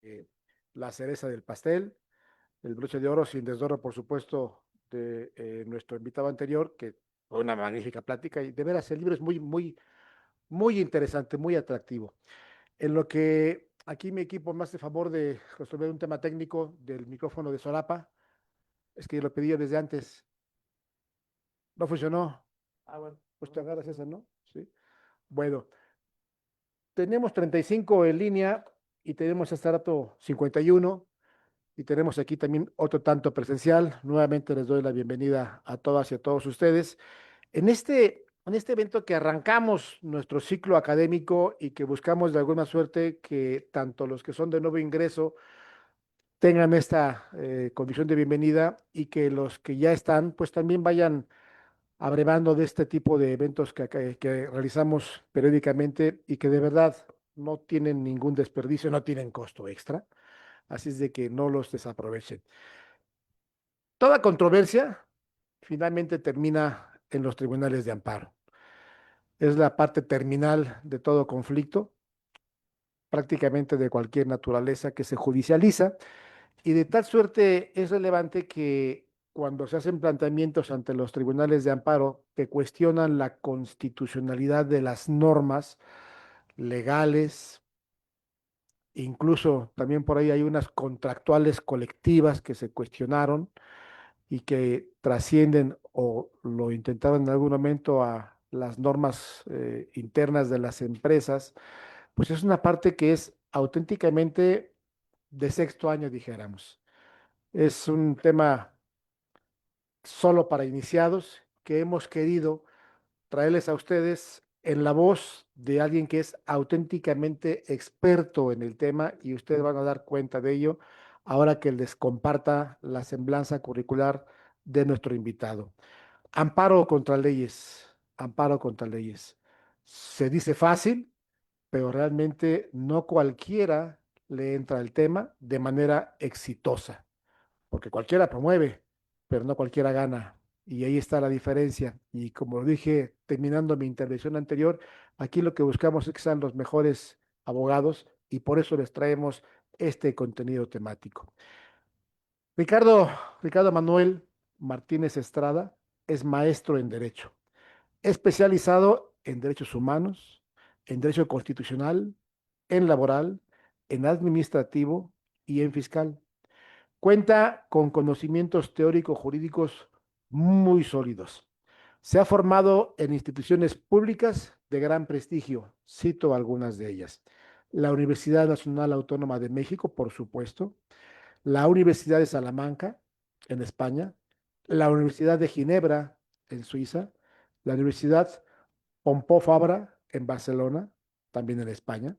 eh, la cereza del pastel, el broche de oro, sin desdoro, por supuesto, de nuestro invitado anterior, que fue una magnífica plática y de veras el libro es muy interesante, muy atractivo. En lo que aquí mi equipo me hace favor de resolver un tema técnico del micrófono de solapa, es que lo pedí desde antes, no funcionó. Ah, bueno, pues te agarras esa, ¿no? Sí. Bueno, tenemos 35 en línea y tenemos hasta rato 51 y tenemos aquí también otro tanto presencial. Nuevamente les doy la bienvenida a todas y a todos ustedes. En este evento que arrancamos nuestro ciclo académico y que buscamos de alguna suerte que tanto los que son de nuevo ingreso tengan esta condición de bienvenida y que los que ya están pues también vayan abrevando de este tipo de eventos que realizamos periódicamente y que de verdad no tienen ningún desperdicio, no tienen costo extra. Así es de que no los desaprovechen. Toda controversia finalmente termina en los tribunales de amparo. Es la parte terminal de todo conflicto, prácticamente de cualquier naturaleza que se judicializa, y de tal suerte es relevante que cuando se hacen planteamientos ante los tribunales de amparo que cuestionan la constitucionalidad de las normas legales, incluso también por ahí hay unas contractuales colectivas que se cuestionaron y que trascienden o lo intentaron en algún momento a las normas internas de las empresas, pues es una parte que es auténticamente de sexto año, dijéramos. Es un tema solo para iniciados que hemos querido traerles a ustedes en la voz de alguien que es auténticamente experto en el tema y ustedes van a dar cuenta de ello ahora que les comparta la semblanza curricular de nuestro invitado. Amparo contra leyes, amparo contra leyes. Se dice fácil, pero realmente no cualquiera le entra al tema de manera exitosa porque cualquiera promueve, pero no cualquiera gana. Y ahí está la diferencia. Y como lo dije terminando mi intervención anterior, aquí lo que buscamos es que sean los mejores abogados y por eso les traemos este contenido temático. Ricardo, Ricardo Manuel Martínez Estrada es maestro en Derecho, especializado en derechos humanos, en derecho constitucional, en laboral, en administrativo y en fiscal. Cuenta con conocimientos teóricos jurídicos muy sólidos. Se ha formado en instituciones públicas de gran prestigio. Cito algunas de ellas. La Universidad Nacional Autónoma de México, por supuesto. La Universidad de Salamanca, en España. La Universidad de Ginebra, en Suiza. La Universidad Pompeu Fabra, en Barcelona, también en España.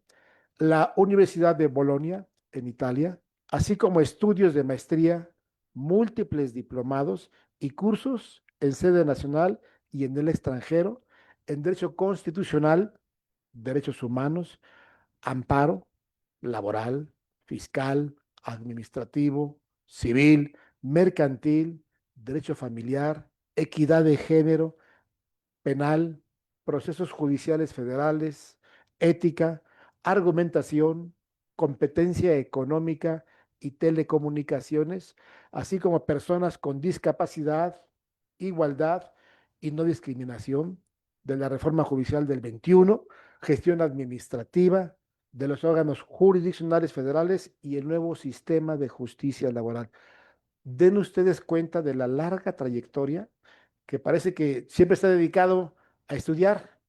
La Universidad de Bolonia, en Italia, así como estudios de maestría, múltiples diplomados y cursos en sede nacional y en el extranjero, en Derecho Constitucional, Derechos Humanos, Amparo, Laboral, Fiscal, Administrativo, Civil, Mercantil, Derecho Familiar, Equidad de Género, Penal, Procesos Judiciales Federales, Ética, Argumentación, Competencia Económica y Telecomunicaciones, así como personas con discapacidad, igualdad y no discriminación, de la reforma judicial del 21, gestión administrativa, de los órganos jurisdiccionales federales y el nuevo sistema de justicia laboral. Den ustedes cuenta de la larga trayectoria que parece que siempre está dedicado a estudiar,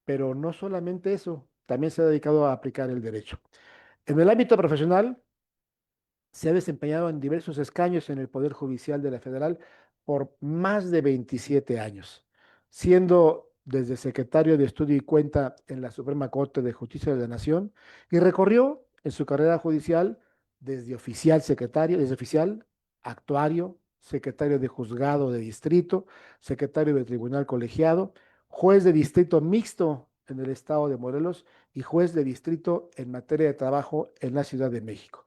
pero no solamente eso, también se ha dedicado a aplicar el derecho. En el ámbito profesional, se ha desempeñado en diversos escaños en el Poder Judicial de la Federal por más de 27 años, siendo desde secretario de Estudio y Cuenta en la Suprema Corte de Justicia de la Nación y recorrió en su carrera judicial desde oficial secretario, desde oficial, actuario, secretario de juzgado de distrito, secretario de tribunal colegiado, juez de distrito mixto en el estado de Morelos y juez de distrito en materia de trabajo en la Ciudad de México.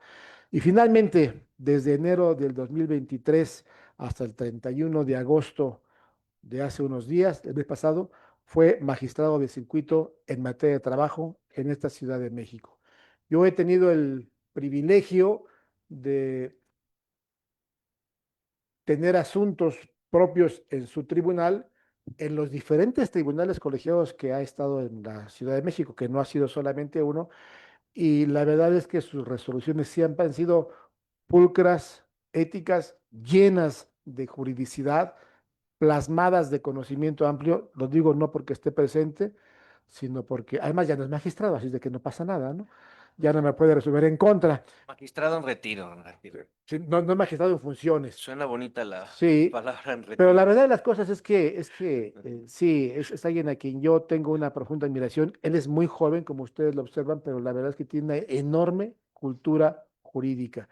Y finalmente, desde enero del 2023 hasta el 31 de agosto de hace unos días, el mes pasado, fue magistrado de circuito en materia de trabajo en esta Ciudad de México. Yo he tenido privilegio de tener asuntos propios en su tribunal, en los diferentes tribunales colegiados que ha estado en la Ciudad de México, que no ha sido solamente uno, y la verdad es que sus resoluciones siempre han sido pulcras, éticas, llenas de juridicidad, plasmadas de conocimiento amplio. Lo digo no porque esté presente, sino porque además ya no es magistrado, así es de que no pasa nada, ¿no? Ya no me puede resolver en contra. Magistrado en retiro, en retiro. Sí, no, no es magistrado en funciones. Suena bonita la Sí, palabra en pero la retiro. verdad de las cosas es que sí, es alguien a quien yo tengo una profunda admiración. Él es muy joven, como ustedes lo observan, pero la verdad es que tiene una enorme cultura jurídica.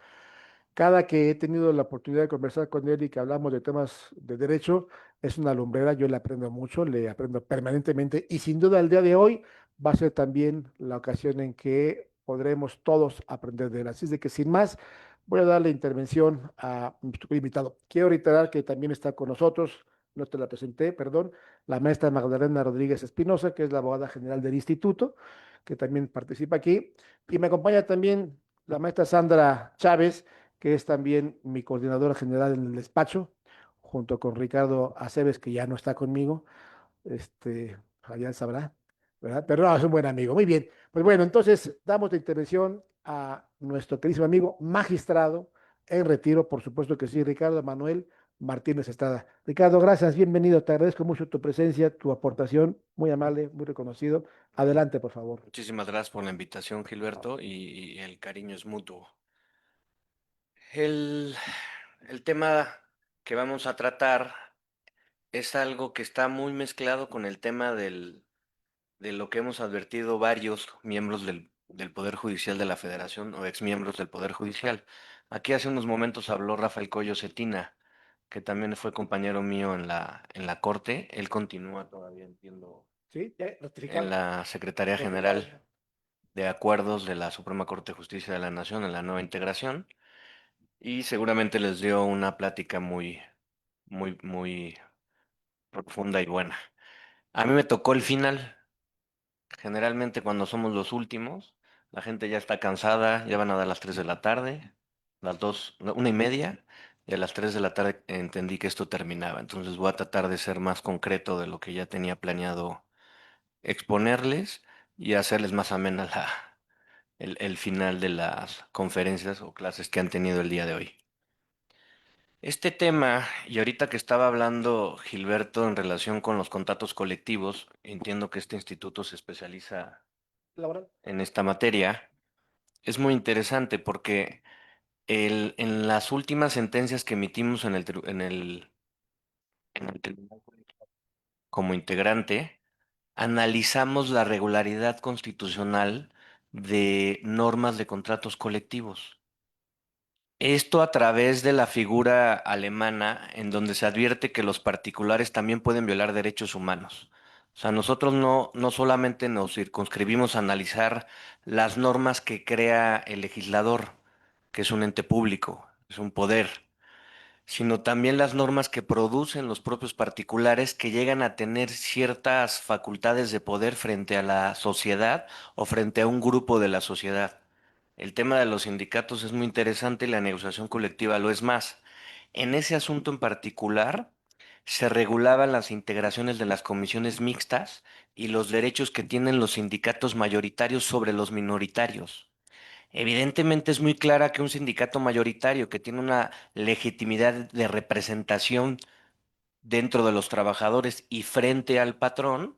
Cada que he tenido la oportunidad de conversar con él y que hablamos de temas de derecho, es una lumbrera, yo le aprendo mucho, le aprendo permanentemente y sin duda el día de hoy va a ser también la ocasión en que podremos todos aprender de él. Así es de que sin más, voy a dar la intervención a nuestro invitado. Quiero reiterar que también está con nosotros, no te la presenté, perdón, la maestra Magdalena Rodríguez Espinosa, que es la abogada general del instituto, que también participa aquí, y me acompaña también la maestra Sandra Chávez, que es también mi coordinadora general en el despacho, junto con Ricardo Aceves, que ya no está conmigo, allá él sabrá, ¿verdad? Pero no, es un buen amigo. Muy bien, pues bueno, entonces damos la intervención a nuestro queridísimo amigo magistrado en retiro, por supuesto que sí, Ricardo Manuel Martínez Estrada. Ricardo, gracias, bienvenido, te agradezco mucho tu presencia, tu aportación, muy amable, muy reconocido. Adelante, por favor. Muchísimas gracias por la invitación, Gilberto, y el cariño es mutuo. El, el tema que vamos a tratar es algo que está muy mezclado con el tema de lo que hemos advertido varios miembros del Poder Judicial de la Federación o exmiembros del Poder Judicial. Aquí hace unos momentos habló Rafael Coyo Cetina, que también fue compañero mío en la Corte. Él continúa todavía, entiendo, ¿Sí? ¿Ya en ratificado? la Secretaría Ratificado. General de Acuerdos de la Suprema Corte de Justicia de la Nación en la nueva integración. Y seguramente les dio una plática muy profunda y buena. A mí me tocó el final. Generalmente cuando somos los últimos, la gente ya está cansada, ya van a dar las 3 de la tarde, las 2, no, 1:30, y a las 3 de la tarde entendí que esto terminaba. Entonces voy a tratar de ser más concreto de lo que ya tenía planeado exponerles y hacerles más amena el final de las conferencias o clases que han tenido el día de hoy. Este tema, y ahorita que estaba hablando Gilberto en relación con los contratos colectivos, entiendo que este instituto se especializa Laboral. en esta materia. Es muy interesante porque en las últimas sentencias que emitimos en el tribunal como integrante, analizamos la regularidad constitucional de normas de contratos colectivos. Esto a través de la figura alemana en donde se advierte que los particulares también pueden violar derechos humanos. O sea, nosotros no solamente nos circunscribimos a analizar las normas que crea el legislador, que es un ente público, es un poder, sino también las normas que producen los propios particulares que llegan a tener ciertas facultades de poder frente a la sociedad o frente a un grupo de la sociedad. El tema de los sindicatos es muy interesante y la negociación colectiva lo es más. En ese asunto en particular, se regulaban las integraciones de las comisiones mixtas y los derechos que tienen los sindicatos mayoritarios sobre los minoritarios. Evidentemente es muy clara que un sindicato mayoritario que tiene una legitimidad de representación dentro de los trabajadores y frente al patrón,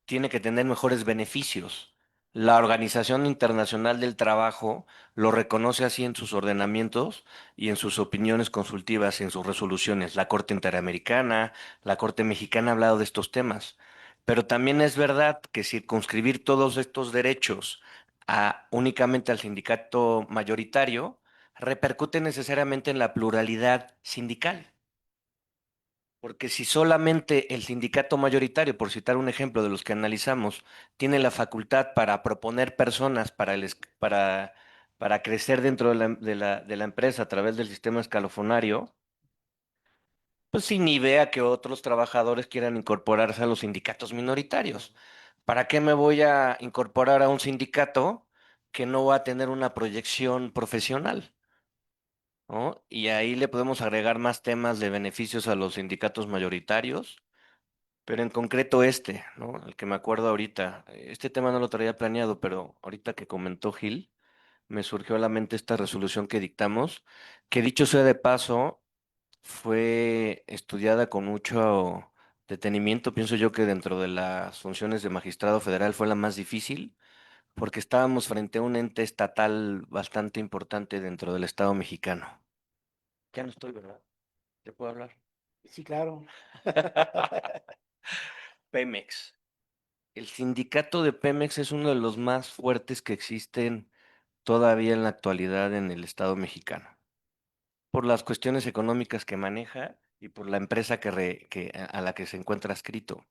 tiene que tener mejores beneficios. La Organización Internacional del Trabajo lo reconoce así en sus ordenamientos y en sus opiniones consultivas, en sus resoluciones. La Corte Interamericana, la Corte Mexicana ha hablado de estos temas. Pero también es verdad que circunscribir todos estos derechos únicamente al sindicato mayoritario repercute necesariamente en la pluralidad sindical. Porque si solamente el sindicato mayoritario, por citar un ejemplo de los que analizamos, tiene la facultad para proponer personas para crecer dentro de la empresa a través del sistema escalofonario, pues inhibe a que otros trabajadores quieran incorporarse a los sindicatos minoritarios. ¿Para qué me voy a incorporar a un sindicato que no va a tener una proyección profesional, ¿no? Y ahí le podemos agregar más temas de beneficios a los sindicatos mayoritarios, pero en concreto este, ¿no? El que me acuerdo ahorita. Este tema no lo traía planeado, pero ahorita que comentó Gil, me surgió a la mente esta resolución que dictamos, que dicho sea de paso, fue estudiada con mucho detenimiento. Pienso yo que dentro de las funciones de magistrado federal fue la más difícil, porque estábamos frente a un ente estatal bastante importante dentro del Estado mexicano. Ya no estoy, ¿verdad? ¿Ya puedo hablar? Sí, claro. Pemex. El sindicato de Pemex es uno de los más fuertes que existen todavía en la actualidad en el Estado mexicano, por las cuestiones económicas que maneja y por la empresa a la que se encuentra adscrito.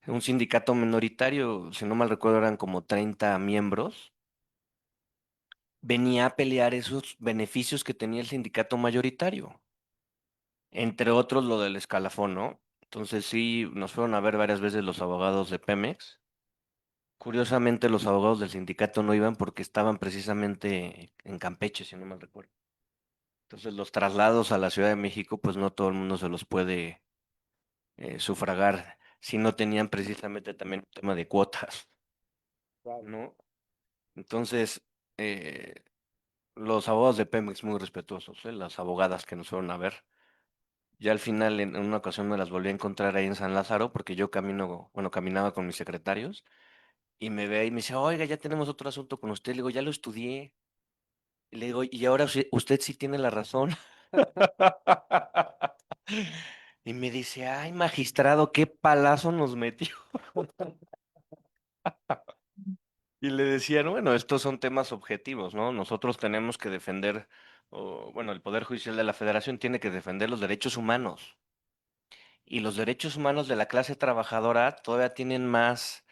Un sindicato minoritario, si no mal recuerdo, eran como 30 miembros, venía a pelear esos beneficios que tenía el sindicato mayoritario, entre otros lo del escalafón, ¿no? Entonces sí, nos fueron a ver varias veces los abogados de Pemex. Curiosamente, los abogados del sindicato no iban porque estaban precisamente en Campeche, si no mal recuerdo. Entonces los traslados a la Ciudad de México, pues no todo el mundo se los puede sufragar si no tenían precisamente también un tema de cuotas, Claro. ¿no? Entonces, eh, los abogados de Pemex muy respetuosos, las abogadas que nos fueron a ver. Ya al final, en una ocasión me las volví a encontrar ahí en San Lázaro, porque yo caminaba con mis secretarios, y me ve y me dice, oiga, ya tenemos otro asunto con usted. Le digo, ya lo estudié. Y le digo, y ahora usted sí tiene la razón. Y me dice, ay, magistrado, qué palazo nos metió. Y le decían, bueno, estos son temas objetivos, ¿no? Nosotros tenemos que defender, o, bueno, el Poder Judicial de la Federación tiene que defender los derechos humanos. Y los derechos humanos de la clase trabajadora todavía tienen más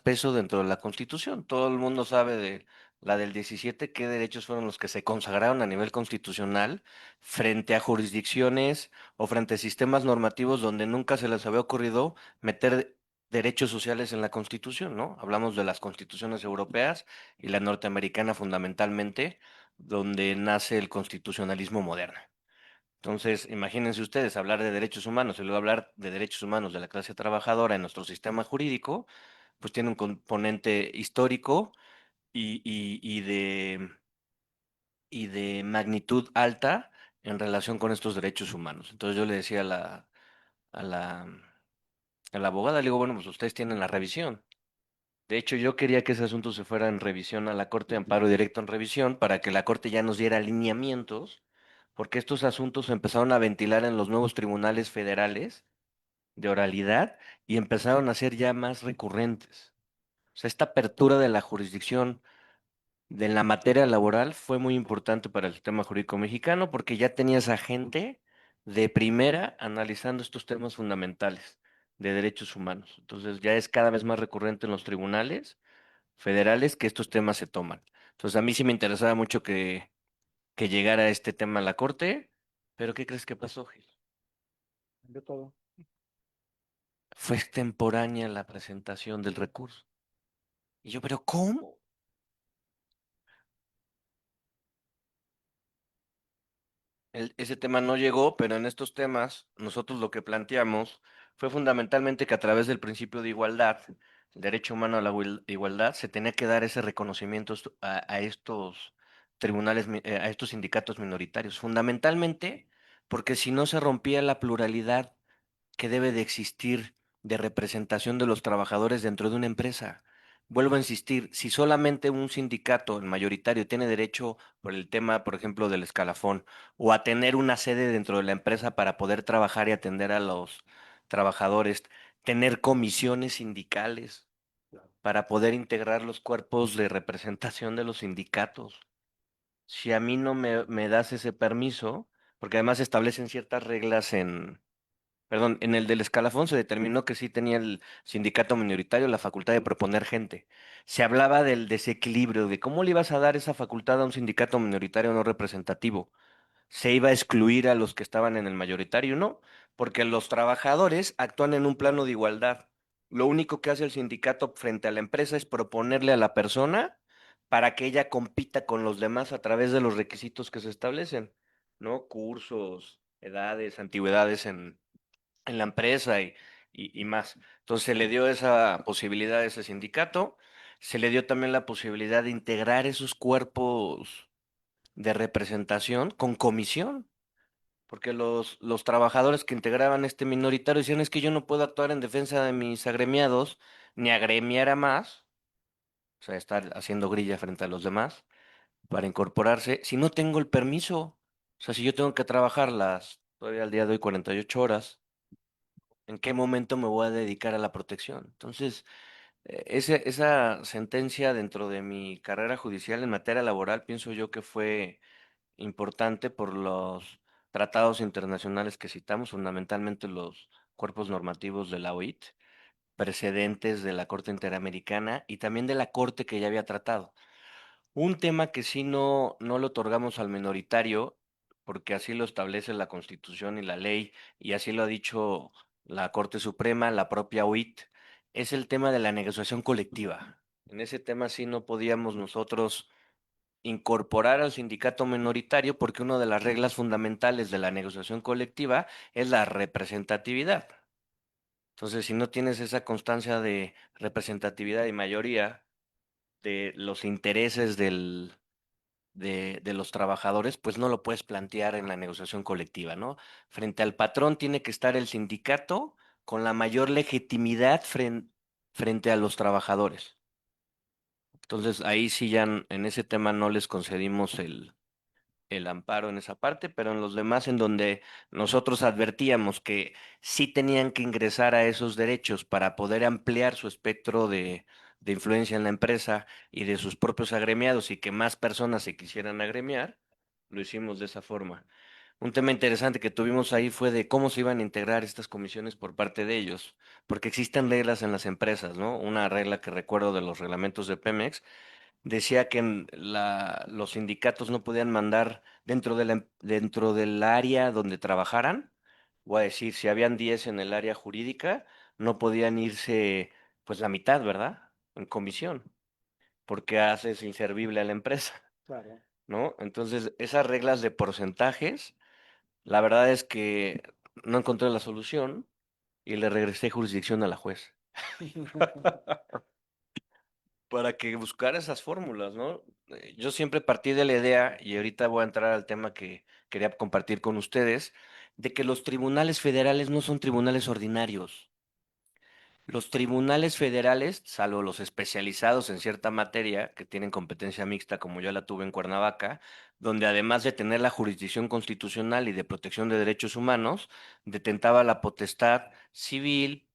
peso dentro de la Constitución. Todo el mundo sabe de la del 17, qué derechos fueron los que se consagraron a nivel constitucional frente a jurisdicciones o frente a sistemas normativos donde nunca se les había ocurrido meter derechos sociales en la Constitución, ¿no? Hablamos de las constituciones europeas y la norteamericana fundamentalmente, donde nace el constitucionalismo moderno. Entonces, imagínense ustedes hablar de derechos humanos y luego hablar de derechos humanos de la clase trabajadora en nuestro sistema jurídico, pues tiene un componente histórico y de magnitud alta en relación con estos derechos humanos. Entonces yo le decía a la, a la abogada, le digo, bueno, pues ustedes tienen la revisión. De hecho, yo quería que ese asunto se fuera en revisión a la Corte de Amparo Directo en revisión para que la Corte ya nos diera lineamientos, porque estos asuntos se empezaron a ventilar en los nuevos tribunales federales de oralidad y empezaron a ser ya más recurrentes. O sea, esta apertura de la jurisdicción de la materia laboral fue muy importante para el sistema jurídico mexicano porque ya tenías a gente de primera analizando estos temas fundamentales de derechos humanos. Entonces ya es cada vez más recurrente en los tribunales federales que estos temas se toman. Entonces a mí sí me interesaba mucho que llegara este tema a la corte, pero ¿qué crees que pasó, Gil? Cambió todo. Fue extemporánea la presentación del recurso. Y yo, ¿pero cómo? Ese tema no llegó, pero en estos temas nosotros lo que planteamos fue fundamentalmente que a través del principio de igualdad, el derecho humano a la igualdad, se tenía que dar ese reconocimiento a estos tribunales, a estos sindicatos minoritarios, fundamentalmente porque si no se rompía la pluralidad que debe de existir de representación de los trabajadores dentro de una empresa. Vuelvo a insistir, si solamente un sindicato, el mayoritario, tiene derecho por el tema, por ejemplo, del escalafón, o a tener una sede dentro de la empresa para poder trabajar y atender a los trabajadores, tener comisiones sindicales para poder integrar los cuerpos de representación de los sindicatos. Si a mí no me das ese permiso, porque además establecen ciertas reglas Perdón, en el del escalafón se determinó que sí tenía el sindicato minoritario la facultad de proponer gente. Se hablaba del desequilibrio, de cómo le ibas a dar esa facultad a un sindicato minoritario no representativo. Se iba a excluir a los que estaban en el mayoritario, no, porque los trabajadores actúan en un plano de igualdad. Lo único que hace el sindicato frente a la empresa es proponerle a la persona para que ella compita con los demás a través de los requisitos que se establecen, ¿no? Cursos, edades, antigüedades en la empresa y más. Entonces se le dio esa posibilidad a ese sindicato, se le dio también la posibilidad de integrar esos cuerpos de representación con comisión. Porque los trabajadores que integraban este minoritario decían es que yo no puedo actuar en defensa de mis agremiados, ni agremiar a más, o sea, estar haciendo grilla frente a los demás para incorporarse, si no tengo el permiso. O sea, si yo tengo que trabajar todavía al día de hoy 48 horas, ¿en qué momento me voy a dedicar a la protección? Entonces, esa sentencia dentro de mi carrera judicial en materia laboral, pienso yo que fue importante por los tratados internacionales que citamos, fundamentalmente los cuerpos normativos de la OIT, precedentes de la Corte Interamericana y también de la Corte que ya había tratado. Un tema que sí no lo otorgamos al minoritario, porque así lo establece la Constitución y la ley, y así lo ha dicho la Corte Suprema, la propia OIT, es el tema de la negociación colectiva. En ese tema sí no podíamos nosotros incorporar al sindicato minoritario porque una de las reglas fundamentales de la negociación colectiva es la representatividad. Entonces, si no tienes esa constancia de representatividad y mayoría de los intereses de los trabajadores, pues no lo puedes plantear en la negociación colectiva, ¿no? Frente al patrón tiene que estar el sindicato con la mayor legitimidad frente a los trabajadores. Entonces, ahí sí ya en ese tema no les concedimos el amparo en esa parte, pero en los demás en donde nosotros advertíamos que sí tenían que ingresar a esos derechos para poder ampliar su espectro de influencia en la empresa y de sus propios agremiados y que más personas se quisieran agremiar, lo hicimos de esa forma. Un tema interesante que tuvimos ahí fue de cómo se iban a integrar estas comisiones por parte de ellos, porque existen reglas en las empresas, ¿no? Una regla que recuerdo de los reglamentos de Pemex decía que los sindicatos no podían mandar dentro del área donde trabajaran, voy a decir, si habían 10 en el área jurídica, no podían irse pues la mitad, ¿verdad? En comisión, porque haces inservible a la empresa, Claro. ¿no? Entonces, esas reglas de porcentajes, la verdad es que no encontré la solución y le regresé jurisdicción a la juez para que buscara esas fórmulas, ¿no? Yo siempre partí de la idea, y ahorita voy a entrar al tema que quería compartir con ustedes, de que los tribunales federales no son tribunales ordinarios. Los tribunales federales, salvo los especializados en cierta materia, que tienen competencia mixta, como yo la tuve en Cuernavaca, donde además de tener la jurisdicción constitucional y de protección de derechos humanos, detentaba la potestad civil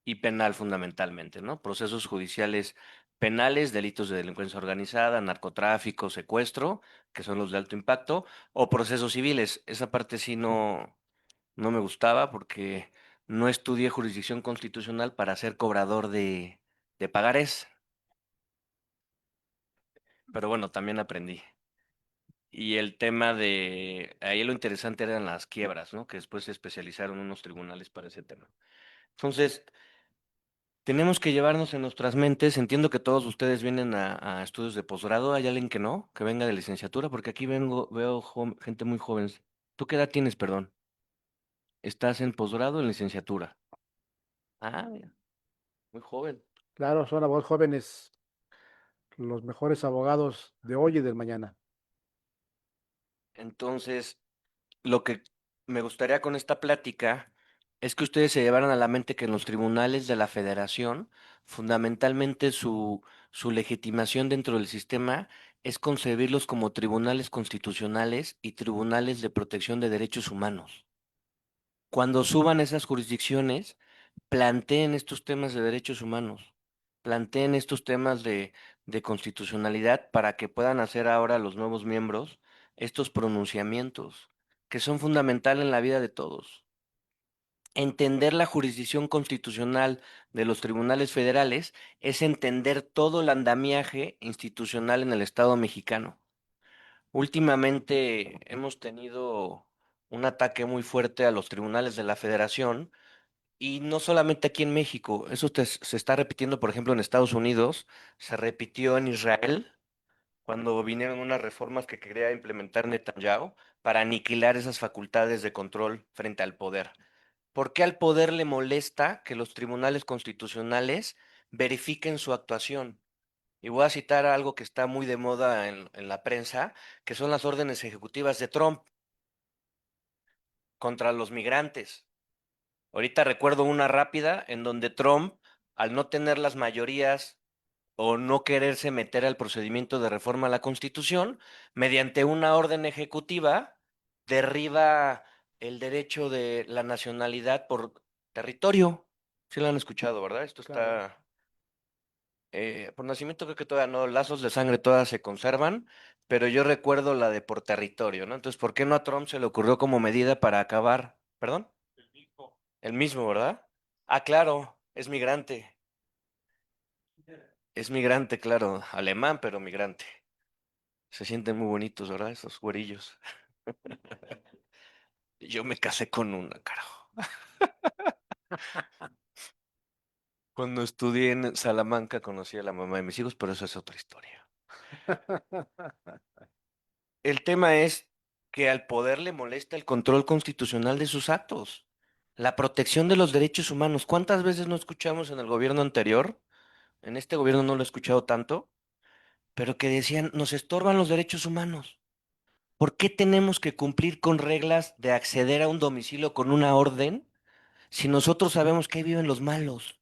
y penal fundamentalmente, ¿no? Procesos judiciales penales, delitos de delincuencia organizada, narcotráfico, secuestro, que son los de alto impacto, o procesos civiles. Esa parte sí no me gustaba porque no estudié jurisdicción constitucional para ser cobrador de pagarés, pero bueno, también aprendí. Y el tema ahí lo interesante eran las quiebras, ¿no? Que después se especializaron unos tribunales para ese tema. Entonces, tenemos que llevarnos en nuestras mentes, entiendo que todos ustedes vienen a estudios de posgrado, ¿hay alguien que no? Que venga de licenciatura, porque aquí veo gente muy joven. ¿Tú qué edad tienes, perdón? ¿Estás en posgrado o en licenciatura? Ah, mira, muy joven. Claro, son abogados jóvenes los mejores abogados de hoy y del mañana. Entonces, lo que me gustaría con esta plática es que ustedes se llevaran a la mente que en los tribunales de la federación, fundamentalmente su legitimación dentro del sistema es concebirlos como tribunales constitucionales y tribunales de protección de derechos humanos. Cuando suban esas jurisdicciones, planteen estos temas de derechos humanos, planteen estos temas de constitucionalidad para que puedan hacer ahora los nuevos miembros estos pronunciamientos que son fundamentales en la vida de todos. Entender la jurisdicción constitucional de los tribunales federales es entender todo el andamiaje institucional en el Estado mexicano. Últimamente hemos tenido un ataque muy fuerte a los tribunales de la Federación y no solamente aquí en México, eso se está repitiendo, por ejemplo, en Estados Unidos, se repitió en Israel cuando vinieron unas reformas que quería implementar Netanyahu para aniquilar esas facultades de control frente al poder. ¿Por qué al poder le molesta que los tribunales constitucionales verifiquen su actuación? Y voy a citar algo que está muy de moda en la prensa, que son las órdenes ejecutivas de Trump contra los migrantes. Ahorita recuerdo una rápida en donde Trump, al no tener las mayorías o no quererse meter al procedimiento de reforma a la Constitución, mediante una orden ejecutiva, derriba el derecho de la nacionalidad por territorio. Sí lo han escuchado, ¿verdad? Esto Claro. está, por nacimiento creo que todavía no, lazos de sangre todas se conservan, pero yo recuerdo la de por territorio, ¿no? Entonces, ¿por qué no a Trump se le ocurrió como medida para acabar? ¿Perdón? El mismo, ¿verdad? Ah, claro, es migrante. Es migrante, claro, alemán, pero migrante. Se sienten muy bonitos, ¿verdad? Esos güerillos. Yo me casé con una, carajo. Cuando estudié en Salamanca conocí a la mamá de mis hijos, pero eso es otra historia. El tema es que al poder le molesta el control constitucional de sus actos, la protección de los derechos humanos. ¿Cuántas veces no escuchamos en el gobierno anterior? En este gobierno no lo he escuchado tanto, pero que decían, nos estorban los derechos humanos. ¿Por qué tenemos que cumplir con reglas de acceder a un domicilio con una orden si nosotros sabemos que ahí viven los malos?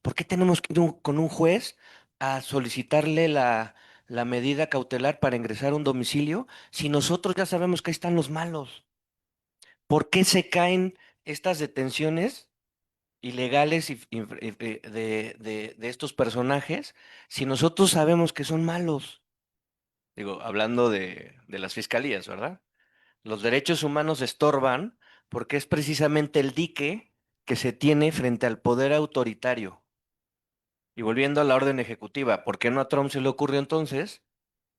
¿Por qué tenemos que ir con un juez a solicitarle la medida cautelar para ingresar a un domicilio si nosotros ya sabemos que ahí están los malos? ¿Por qué se caen estas detenciones ilegales de estos personajes si nosotros sabemos que son malos? Digo, hablando de las fiscalías, ¿verdad? Los derechos humanos estorban porque es precisamente el dique que se tiene frente al poder autoritario. Y volviendo a la orden ejecutiva, ¿por qué no a Trump se le ocurrió entonces,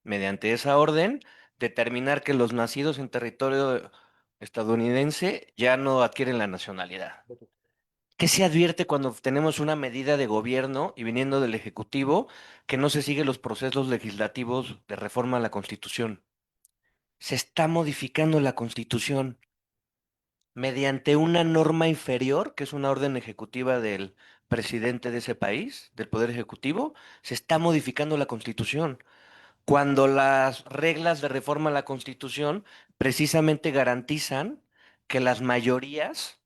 mediante esa orden, determinar que los nacidos en territorio estadounidense ya no adquieren la nacionalidad? ¿Qué se advierte cuando tenemos una medida de gobierno y viniendo del Ejecutivo que no se sigue los procesos legislativos de reforma a la Constitución? Se está modificando la Constitución mediante una norma inferior, que es una orden ejecutiva del presidente de ese país, del Poder Ejecutivo, se está modificando la Constitución. Cuando las reglas de reforma a la Constitución precisamente garantizan que las mayorías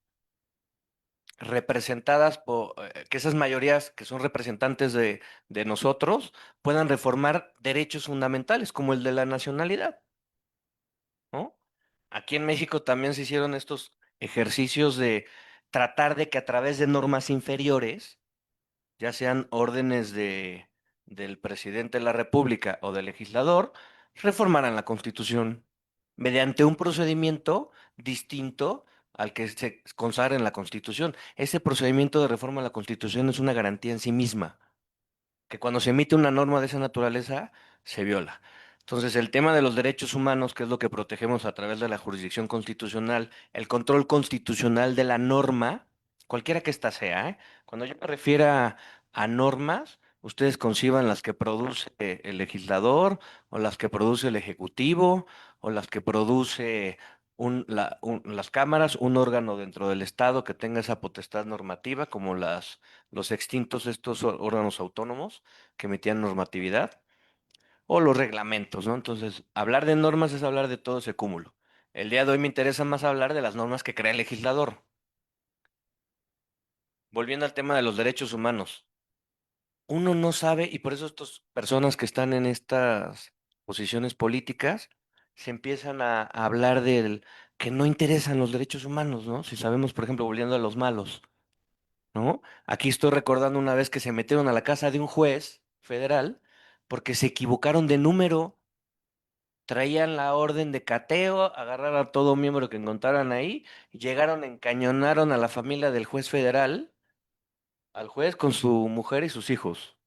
representadas por, que esas mayorías que son representantes de nosotros puedan reformar derechos fundamentales como el de la nacionalidad, ¿no? Aquí en México también se hicieron estos ejercicios de tratar de que a través de normas inferiores, ya sean órdenes del presidente de la República o del legislador, reformaran la Constitución mediante un procedimiento distinto al que se consagra en la Constitución. Ese procedimiento de reforma a la Constitución es una garantía en sí misma que cuando se emite una norma de esa naturaleza, se viola. Entonces, el tema de los derechos humanos, que es lo que protegemos a través de la jurisdicción constitucional, el control constitucional de la norma, cualquiera que ésta sea, ¿eh? Cuando yo me refiera a normas, ustedes conciban las que produce el legislador, o las que produce el ejecutivo, o las que produce las cámaras, un órgano dentro del Estado que tenga esa potestad normativa, como los extintos estos órganos autónomos que emitían normatividad, o los reglamentos, ¿no? Entonces, hablar de normas es hablar de todo ese cúmulo. El día de hoy me interesa más hablar de las normas que crea el legislador. Volviendo al tema de los derechos humanos, uno no sabe, y por eso estas personas que están en estas posiciones políticas se empiezan a hablar del que no interesan los derechos humanos, ¿no? Si sabemos, por ejemplo, volviendo a los malos, ¿no? Aquí estoy recordando una vez que se metieron a la casa de un juez federal porque se equivocaron de número, traían la orden de cateo, agarraron a todo miembro que encontraran ahí, llegaron, encañonaron a la familia del juez federal, al juez con su mujer y sus hijos.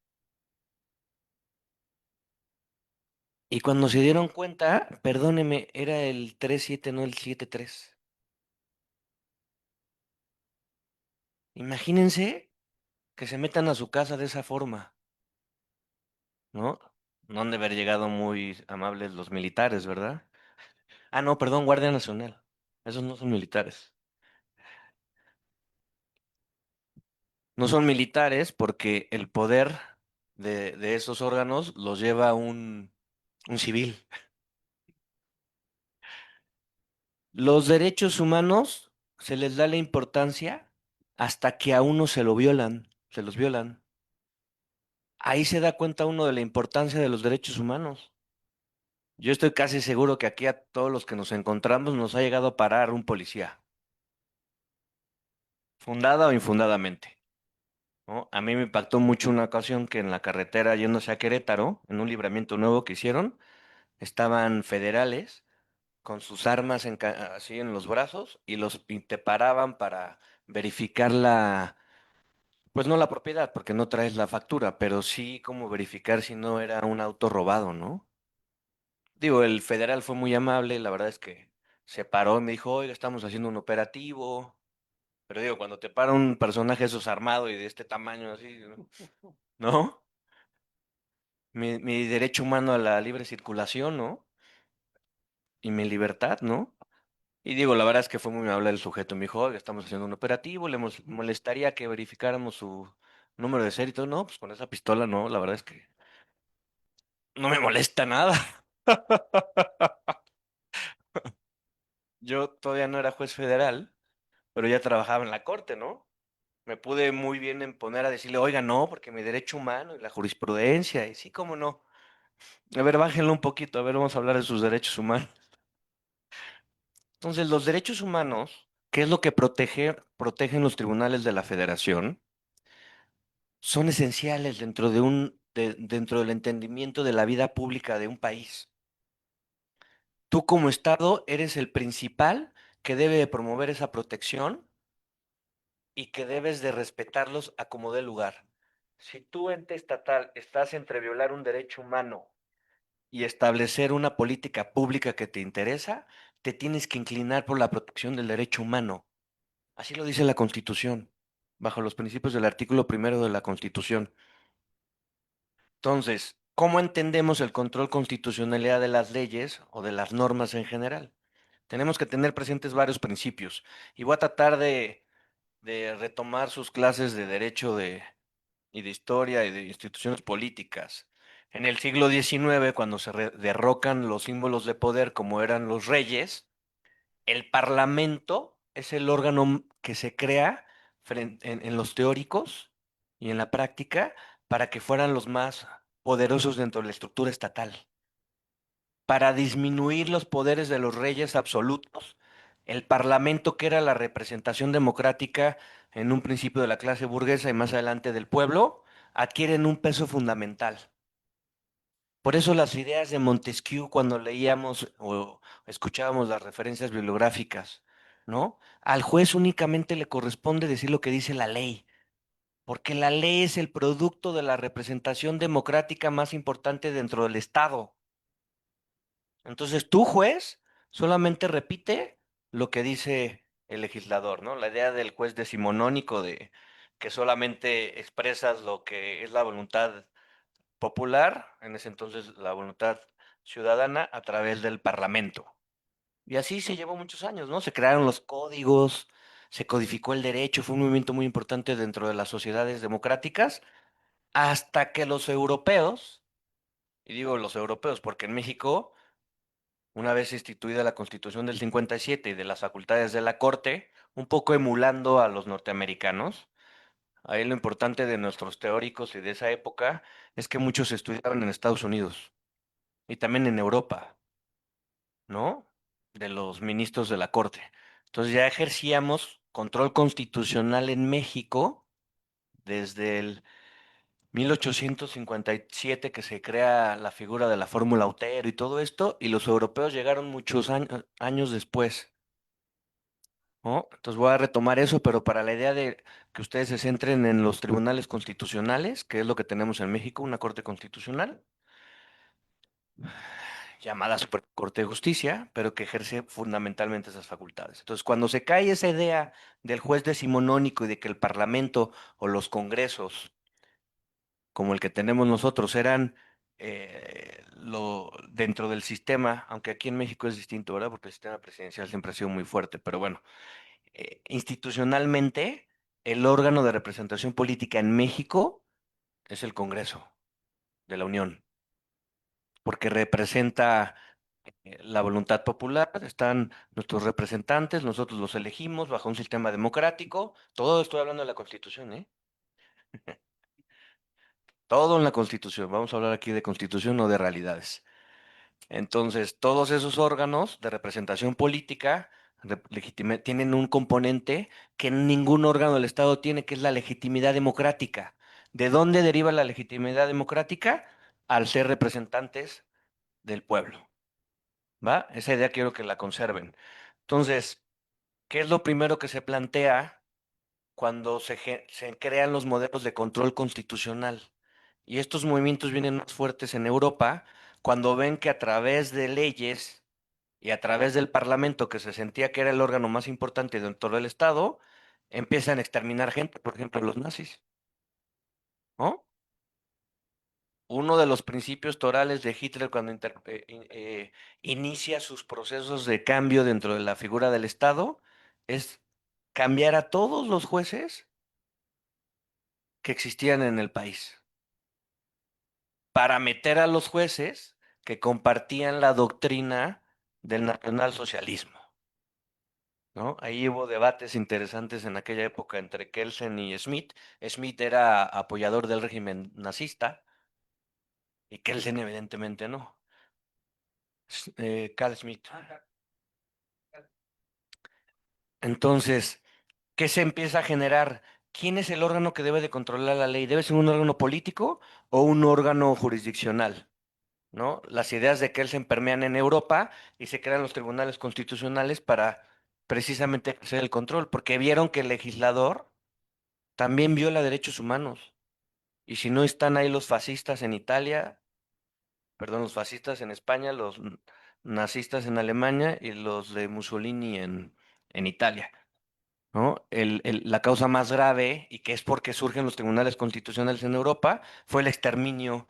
Y cuando se dieron cuenta, perdóneme, era el 37, no el 73. Imagínense que se metan a su casa de esa forma, ¿no? No han de haber llegado muy amables los militares, ¿verdad? Ah, no, perdón, Guardia Nacional. Esos no son militares. No son militares porque el poder de esos órganos los lleva un civil. Los derechos humanos se les da la importancia hasta que a uno se lo violan, se los violan. Ahí se da cuenta uno de la importancia de los derechos humanos. Yo estoy casi seguro que aquí a todos los que nos encontramos nos ha llegado a parar un policía, fundada o infundadamente, ¿no? A mí me impactó mucho una ocasión que en la carretera yéndose a Querétaro, en un libramiento nuevo que hicieron, estaban federales con sus armas así en los brazos y te paraban para verificar pues no la propiedad, porque no traes la factura, pero sí como verificar si no era un auto robado, ¿no? Digo, el federal fue muy amable, la verdad es que se paró y me dijo, oiga, estamos haciendo un operativo. Pero digo, cuando te para un personaje esos armado y de este tamaño así, ¿no? Mi derecho humano a la libre circulación, ¿no? Y mi libertad, ¿no? Y digo, la verdad es que fue muy amable el sujeto. Me dijo, oiga, estamos haciendo un operativo, molestaría que verificáramos su número de serie y todo. No, pues con esa pistola no, la verdad es que no me molesta nada. Yo todavía no era juez federal, pero ya trabajaba en la corte, ¿no? Me pude muy bien en poner a decirle, oiga, no, porque mi derecho humano y la jurisprudencia, y sí, cómo no. A ver, bájenlo un poquito, a ver, vamos a hablar de sus derechos humanos. Entonces, los derechos humanos, ¿qué es lo que protegen los tribunales de la Federación? Son esenciales dentro del entendimiento de la vida pública de un país. Tú como Estado eres el principal que debe de promover esa protección y que debes de respetarlos a como dé lugar. Si tú, ente estatal, estás entre violar un derecho humano y establecer una política pública que te interesa, te tienes que inclinar por la protección del derecho humano. Así lo dice la Constitución, bajo los principios del artículo primero de la Constitución. Entonces, ¿cómo entendemos el control constitucionalidad de las leyes o de las normas en general? Tenemos que tener presentes varios principios y voy a tratar de retomar sus clases de derecho y de historia y de instituciones políticas. En el siglo XIX, cuando derrocan los símbolos de poder como eran los reyes, el Parlamento es el órgano que se crea en los teóricos y en la práctica para que fueran los más poderosos dentro de la estructura estatal. Para disminuir los poderes de los reyes absolutos, el Parlamento, que era la representación democrática en un principio de la clase burguesa y más adelante del pueblo, adquieren un peso fundamental. Por eso las ideas de Montesquieu cuando leíamos o escuchábamos las referencias bibliográficas, ¿no? Al juez únicamente le corresponde decir lo que dice la ley, porque la ley es el producto de la representación democrática más importante dentro del Estado. Entonces, tú, juez, solamente repite lo que dice el legislador, ¿no? La idea del juez decimonónico de que solamente expresas lo que es la voluntad popular, en ese entonces la voluntad ciudadana, a través del Parlamento. Y así se llevó muchos años, ¿no? Se crearon los códigos, se codificó el derecho, fue un movimiento muy importante dentro de las sociedades democráticas, hasta que los europeos, y digo los europeos porque en México, una vez instituida la Constitución del 57 y de las facultades de la Corte, un poco emulando a los norteamericanos, ahí lo importante de nuestros teóricos y de esa época es que muchos estudiaban en Estados Unidos y también en Europa, ¿no? De los ministros de la Corte. Entonces ya ejercíamos control constitucional en México desde el 1857 que se crea la figura de la fórmula Autero y todo esto, y los europeos llegaron muchos años después, ¿no? Entonces voy a retomar eso, pero para la idea de que ustedes se centren en los tribunales constitucionales, que es lo que tenemos en México, una corte constitucional, llamada Super Corte de Justicia, pero que ejerce fundamentalmente esas facultades. Entonces, cuando se cae esa idea del juez decimonónico y de que el Parlamento o los congresos, como el que tenemos nosotros, eran dentro del sistema, aunque aquí en México es distinto, ¿verdad? Porque el sistema presidencial siempre ha sido muy fuerte, pero bueno, institucionalmente, el órgano de representación política en México es el Congreso de la Unión, porque representa la voluntad popular, están nuestros representantes, nosotros los elegimos bajo un sistema democrático, todo estoy hablando de la Constitución, ¿eh? Todo en la Constitución, vamos a hablar aquí de Constitución, no de realidades. Entonces, todos esos órganos de representación política tienen un componente que ningún órgano del Estado tiene, que es la legitimidad democrática. ¿De dónde deriva la legitimidad democrática? Al ser representantes del pueblo, ¿va? Esa idea quiero que la conserven. Entonces, ¿qué es lo primero que se plantea cuando se crean los modelos de control constitucional? Y estos movimientos vienen más fuertes en Europa cuando ven que a través de leyes y a través del Parlamento, que se sentía que era el órgano más importante dentro del Estado, empiezan a exterminar gente, por ejemplo, los nazis, ¿no? Uno de los principios torales de Hitler cuando inicia sus procesos de cambio dentro de la figura del Estado es cambiar a todos los jueces que existían en el país para meter a los jueces que compartían la doctrina del nacionalsocialismo. ¿No? Ahí hubo debates interesantes en aquella época entre Kelsen y Smith. Smith era apoyador del régimen nazista y Kelsen evidentemente no. Carl Smith. Entonces, ¿qué se empieza a generar? ¿Quién es el órgano que debe de controlar la ley? ¿Debe ser un órgano político o un órgano jurisdiccional? ¿No? Las ideas de Kelsen permean en Europa y se crean los tribunales constitucionales para precisamente ejercer el control, porque vieron que el legislador también viola derechos humanos. Y si no están ahí los fascistas en Italia, perdón, los fascistas en España, los nazistas en Alemania y los de Mussolini en Italia, ¿no? La causa más grave, y que es porque surgen los tribunales constitucionales en Europa, fue el exterminio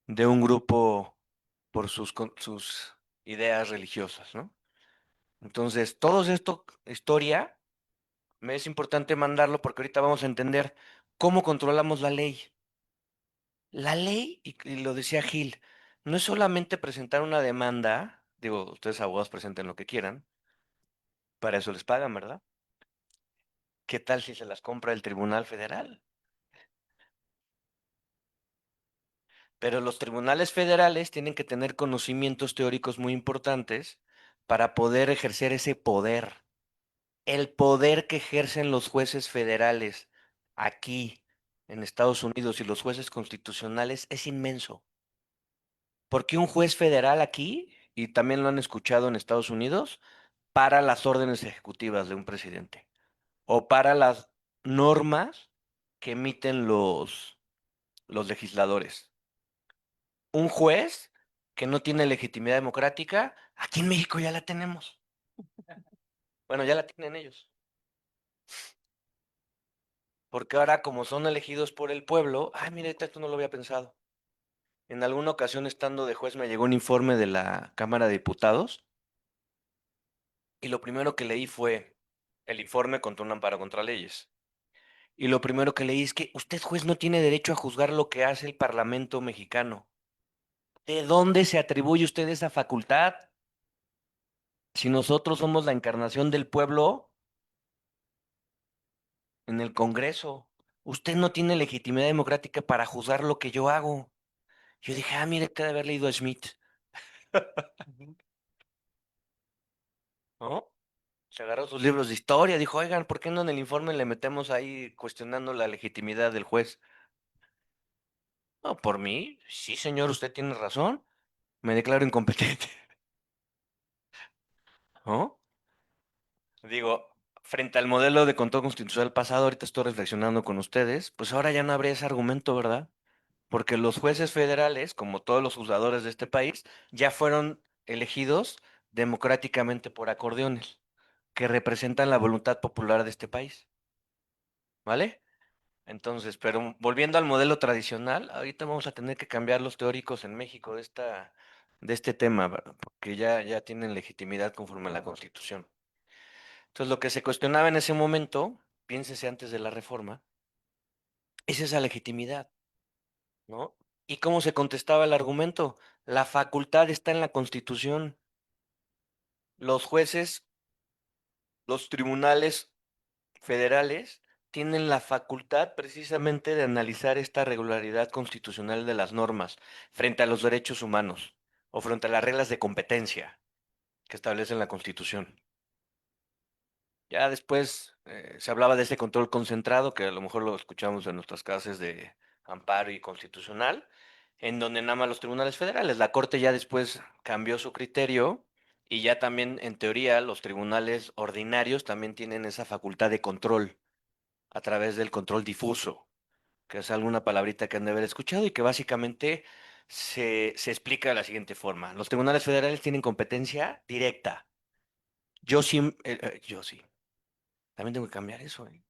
de un grupo por sus ideas religiosas, ¿no? Entonces, todo esto, historia, me es importante mandarlo porque ahorita vamos a entender cómo controlamos la ley. La ley, y lo decía Gil, no es solamente presentar una demanda, digo, ustedes abogados presenten lo que quieran, para eso les pagan, ¿verdad? ¿Qué tal si se las compra el Tribunal Federal? Pero los tribunales federales tienen que tener conocimientos teóricos muy importantes para poder ejercer ese poder. El poder que ejercen los jueces federales aquí en Estados Unidos y los jueces constitucionales es inmenso. Porque un juez federal aquí, y también lo han escuchado en Estados Unidos, para las órdenes ejecutivas de un presidente o para las normas que emiten los legisladores. Un juez que no tiene legitimidad democrática, aquí en México ya la tenemos. Bueno, ya la tienen ellos. Porque ahora como son elegidos por el pueblo, ay, mire, esto no lo había pensado. En alguna ocasión estando de juez me llegó un informe de la Cámara de Diputados y lo primero que leí fue el informe contra un amparo contra leyes. Y lo primero que leí es que usted, juez, no tiene derecho a juzgar lo que hace el Parlamento mexicano. ¿De dónde se atribuye usted esa facultad? Si nosotros somos la encarnación del pueblo en el Congreso, usted no tiene legitimidad democrática para juzgar lo que yo hago. Yo dije, ah, mire, te de haber leído a Smith, Ujú. ¿no? Se agarró sus libros de historia, dijo, oigan, ¿por qué no en el informe le metemos ahí cuestionando la legitimidad del juez? No, por mí, sí, señor, usted tiene razón, me declaro incompetente, ¿no? Digo, frente al modelo de control constitucional pasado, ahorita estoy reflexionando con ustedes, pues ahora ya no habría ese argumento, ¿verdad? Porque los jueces federales, como todos los juzgadores de este país, ya fueron elegidos democráticamente por acordeones, que representan la voluntad popular de este país, ¿vale? Entonces, pero volviendo al modelo tradicional, ahorita vamos a tener que cambiar los teóricos en México de este tema, porque ya tienen legitimidad conforme a la Constitución. Entonces, lo que se cuestionaba en ese momento, piénsese antes de la reforma, es esa legitimidad, ¿no? ¿Y cómo se contestaba el argumento? La facultad está en la Constitución. Los jueces, los tribunales federales tienen la facultad precisamente de analizar esta regularidad constitucional de las normas frente a los derechos humanos o frente a las reglas de competencia que establecen la Constitución. Ya después se hablaba de ese control concentrado, que a lo mejor lo escuchamos en nuestras clases de amparo y constitucional, en donde nada más los tribunales federales. La Corte ya después cambió su criterio y ya también, en teoría, los tribunales ordinarios también tienen esa facultad de control a través del control difuso, que es alguna palabrita que han de haber escuchado y que básicamente se explica de la siguiente forma. Los tribunales federales tienen competencia directa. Yo sí. También tengo que cambiar eso, ¿eh?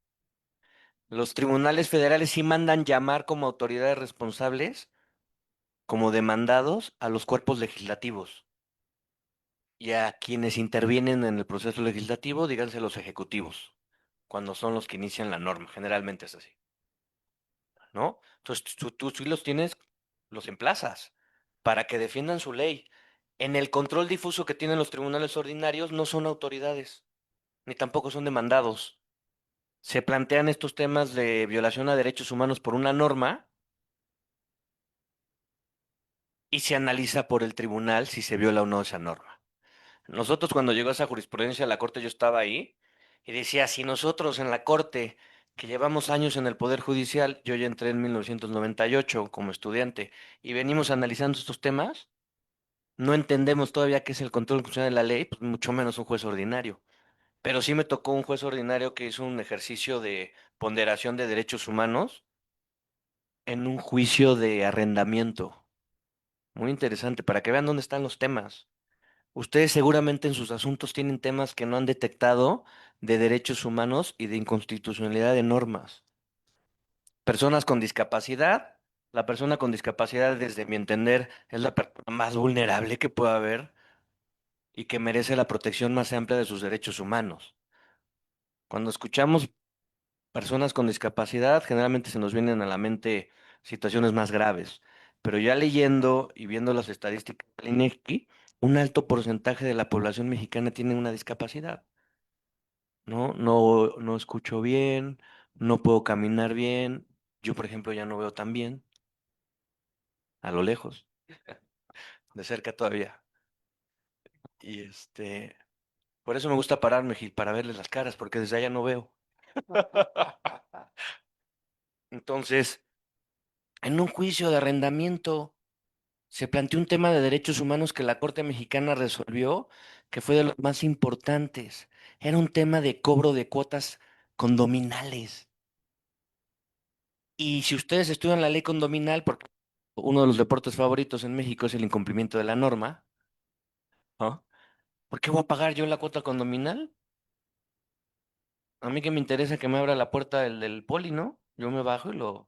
Los tribunales federales sí mandan llamar como autoridades responsables, como demandados, a los cuerpos legislativos y a quienes intervienen en el proceso legislativo, díganse los ejecutivos, cuando son los que inician la norma. Generalmente es así, ¿no? Entonces tú sí los tienes, los emplazas para que defiendan su ley. En el control difuso que tienen los tribunales ordinarios no son autoridades, ni tampoco son demandados. Se plantean estos temas de violación a derechos humanos por una norma y se analiza por el tribunal si se viola o no esa norma. Nosotros cuando llegó esa jurisprudencia a la Corte yo estaba ahí y decía, si nosotros en la Corte, que llevamos años en el Poder Judicial, yo ya entré en 1998 como estudiante y venimos analizando estos temas, no entendemos todavía qué es el control constitucional de la ley, pues mucho menos un juez ordinario. Pero sí me tocó un juez ordinario que hizo un ejercicio de ponderación de derechos humanos en un juicio de arrendamiento. Muy interesante, para que vean dónde están los temas. Ustedes seguramente en sus asuntos tienen temas que no han detectado de derechos humanos y de inconstitucionalidad de normas. Personas con discapacidad. La persona con discapacidad, desde mi entender, es la persona más vulnerable que pueda haber y que merece la protección más amplia de sus derechos humanos. Cuando escuchamos personas con discapacidad, generalmente se nos vienen a la mente situaciones más graves, pero ya leyendo y viendo las estadísticas del INEGI, un alto porcentaje de la población mexicana tiene una discapacidad, ¿no? No escucho bien, no puedo caminar bien. Yo, por ejemplo, ya no veo tan bien, a lo lejos, de cerca todavía. Y por eso me gusta pararme, Gil, para verles las caras, porque desde allá no veo. Entonces, en un juicio de arrendamiento se planteó un tema de derechos humanos que la Corte Mexicana resolvió, que fue de los más importantes. Era un tema de cobro de cuotas condominales. Y si ustedes estudian la ley condominal, porque uno de los deportes favoritos en México es el incumplimiento de la norma, ¿no? ¿Por qué voy a pagar yo la cuota condominal? A mí que me interesa que me abra la puerta el del poli, ¿no? Yo me bajo y lo...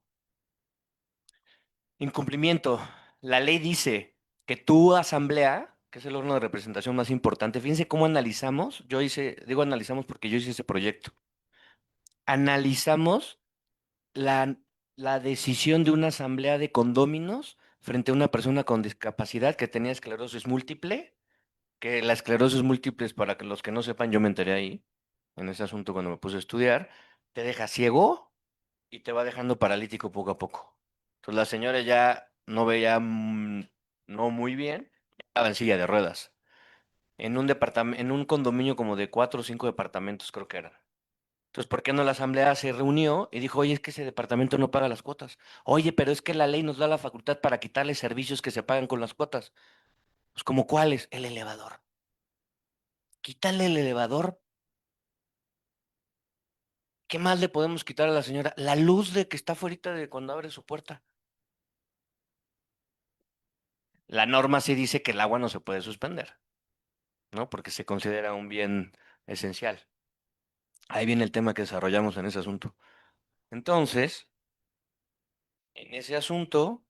Incumplimiento. La ley dice que tu asamblea, que es el órgano de representación más importante, fíjense cómo analizamos, digo analizamos porque yo hice ese proyecto. Analizamos la, la decisión de una asamblea de condóminos frente a una persona con discapacidad que tenía esclerosis múltiple, que la esclerosis múltiple es para que los que no sepan, yo me enteré ahí, en ese asunto cuando me puse a estudiar, te deja ciego y te va dejando paralítico poco a poco. Entonces la señora ya no veía no muy bien, estaba en silla de ruedas, en un en un condominio como de 4 o 5 departamentos creo que eran. Entonces, ¿por qué no la asamblea se reunió y dijo, oye, es que ese departamento no paga las cuotas? Oye, pero es que la ley nos da la facultad para quitarle servicios que se pagan con las cuotas. Pues, ¿como cuáles? El elevador. Quítale el elevador. ¿Qué más le podemos quitar a la señora? La luz de que está afuera de cuando abre su puerta. La norma sí dice que el agua no se puede suspender, ¿no? Porque se considera un bien esencial. Ahí viene el tema que desarrollamos en ese asunto. Entonces, En ese asunto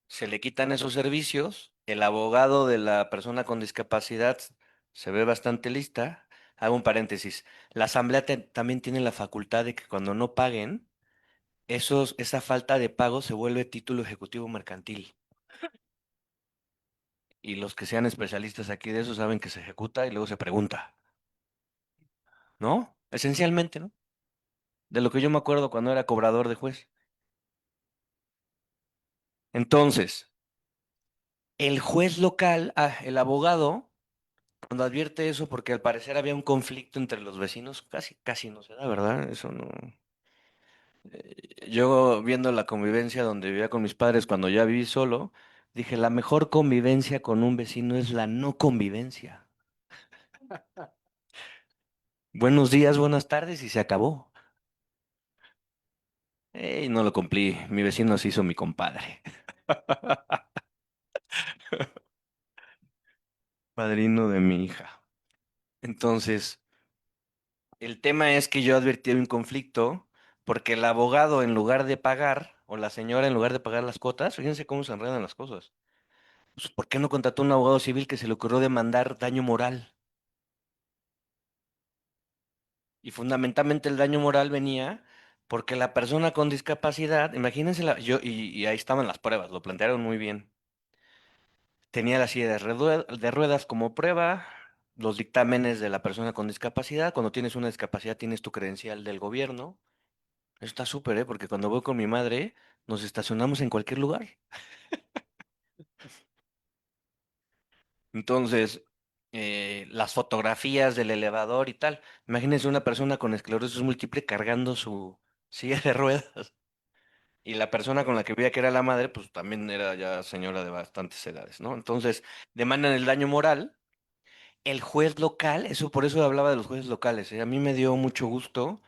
se le quitan esos servicios, el abogado de la persona con discapacidad se ve bastante lista. Hago un paréntesis. La asamblea también tiene la facultad de que cuando no paguen, esa falta de pago se vuelve título ejecutivo mercantil. Y los que sean especialistas aquí de eso saben que se ejecuta y luego se pregunta, ¿no? Esencialmente, ¿no? De lo que yo me acuerdo cuando era cobrador de juez. Entonces, el juez local, el abogado, cuando advierte eso, porque al parecer había un conflicto entre los vecinos, casi no se da, ¿verdad? Eso no. Yo viendo la convivencia donde vivía con mis padres cuando ya viví solo, dije, la mejor convivencia con un vecino es la no convivencia. Buenos días, buenas tardes y se acabó. Y no lo cumplí. Mi vecino se hizo mi compadre. Padrino de mi hija. Entonces, el tema es que yo advertí un conflicto porque el abogado en lugar de pagar, o la señora en lugar de pagar las cuotas, fíjense cómo se enredan las cosas. Pues, ¿por qué no contrató un abogado civil que se le ocurrió demandar daño moral? Y fundamentalmente el daño moral venía porque la persona con discapacidad, imagínense, y ahí estaban las pruebas, lo plantearon muy bien. Tenía la silla de ruedas como prueba, los dictámenes de la persona con discapacidad. Cuando tienes una discapacidad tienes tu credencial del gobierno. Eso está súper, ¿eh? Porque cuando voy con mi madre nos estacionamos en cualquier lugar. Entonces, las fotografías del elevador y tal. Imagínense una persona con esclerosis múltiple cargando su silla de ruedas. Y la persona con la que vivía, que era la madre, pues también era ya señora de bastantes edades, ¿no? Entonces, demandan el daño moral. El juez local, eso por eso hablaba de los jueces locales, ¿eh? A mí me dio mucho gusto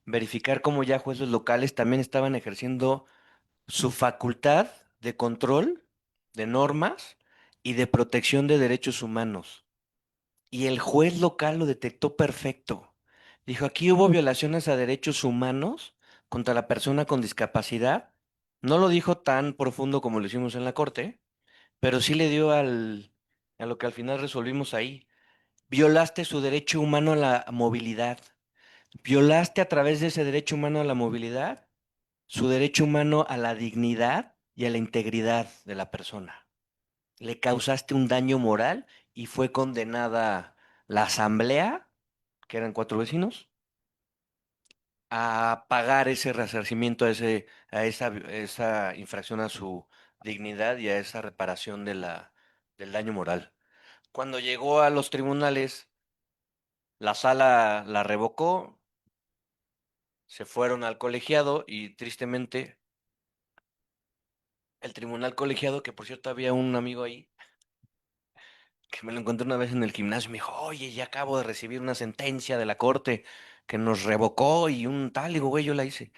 verificar cómo ya jueces locales también estaban ejerciendo su facultad de control de normas y de protección de derechos humanos. Y el juez local lo detectó perfecto. Dijo, aquí hubo violaciones a derechos humanos contra la persona con discapacidad. No lo dijo tan profundo como lo hicimos en la corte, pero sí le dio a lo que al final resolvimos ahí. Violaste su derecho humano a la movilidad. Violaste a través de ese derecho humano a la movilidad su derecho humano a la dignidad y a la integridad de la persona. Le causaste un daño moral y fue condenada la asamblea, que eran cuatro vecinos, a pagar ese resarcimiento, esa infracción a su dignidad y a esa reparación del daño moral. Cuando llegó a los tribunales, la sala la revocó, se fueron al colegiado y tristemente el tribunal colegiado, que por cierto había un amigo ahí, que me lo encontré una vez en el gimnasio, me dijo, oye, ya acabo de recibir una sentencia de la corte que nos revocó y un tal, digo, güey, yo la hice.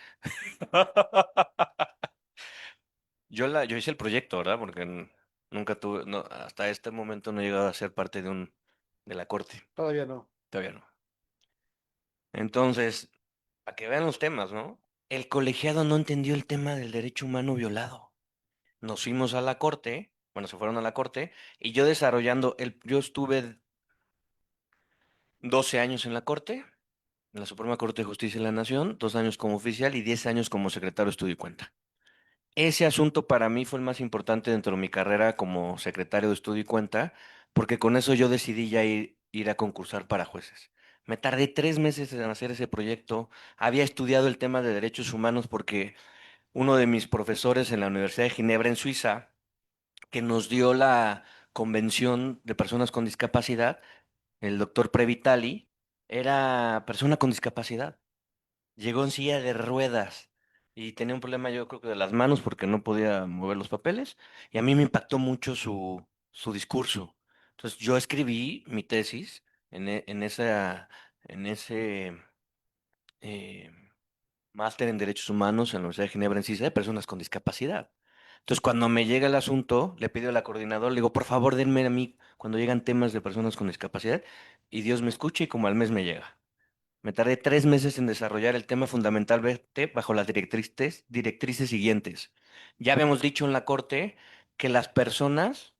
Yo hice el proyecto, ¿verdad? Porque nunca tuve, no, hasta este momento no he llegado a ser parte de la corte. Todavía no. Todavía no. Entonces, para que vean los temas, ¿no? El colegiado no entendió el tema del derecho humano violado. Nos fuimos a la corte, bueno, se fueron a la corte, y yo estuve 12 años en la corte, en la Suprema Corte de Justicia de la Nación, 2 años como oficial y 10 años como secretario de estudio y cuenta. Ese asunto para mí fue el más importante dentro de mi carrera como secretario de estudio y cuenta, porque con eso yo decidí ya ir a concursar para jueces. Me tardé 3 meses en hacer ese proyecto. Había estudiado el tema de derechos humanos porque uno de mis profesores en la Universidad de Ginebra, en Suiza, que nos dio la Convención de Personas con Discapacidad, el doctor Previtali, era persona con discapacidad. Llegó en silla de ruedas y tenía un problema, yo creo que de las manos porque no podía mover los papeles. Y a mí me impactó mucho su discurso. Entonces yo escribí mi tesis en ese eh, máster en Derechos Humanos en la Universidad de Ginebra en Suiza de personas con discapacidad. Entonces, cuando me llega el asunto, le pido a la coordinadora, le digo, por favor, denme a mí cuando llegan temas de personas con discapacidad, y Dios me escucha y como al mes me llega. Me tardé 3 meses en desarrollar el tema fundamentalmente bajo las directrices siguientes. Ya habíamos dicho en la Corte que las personas,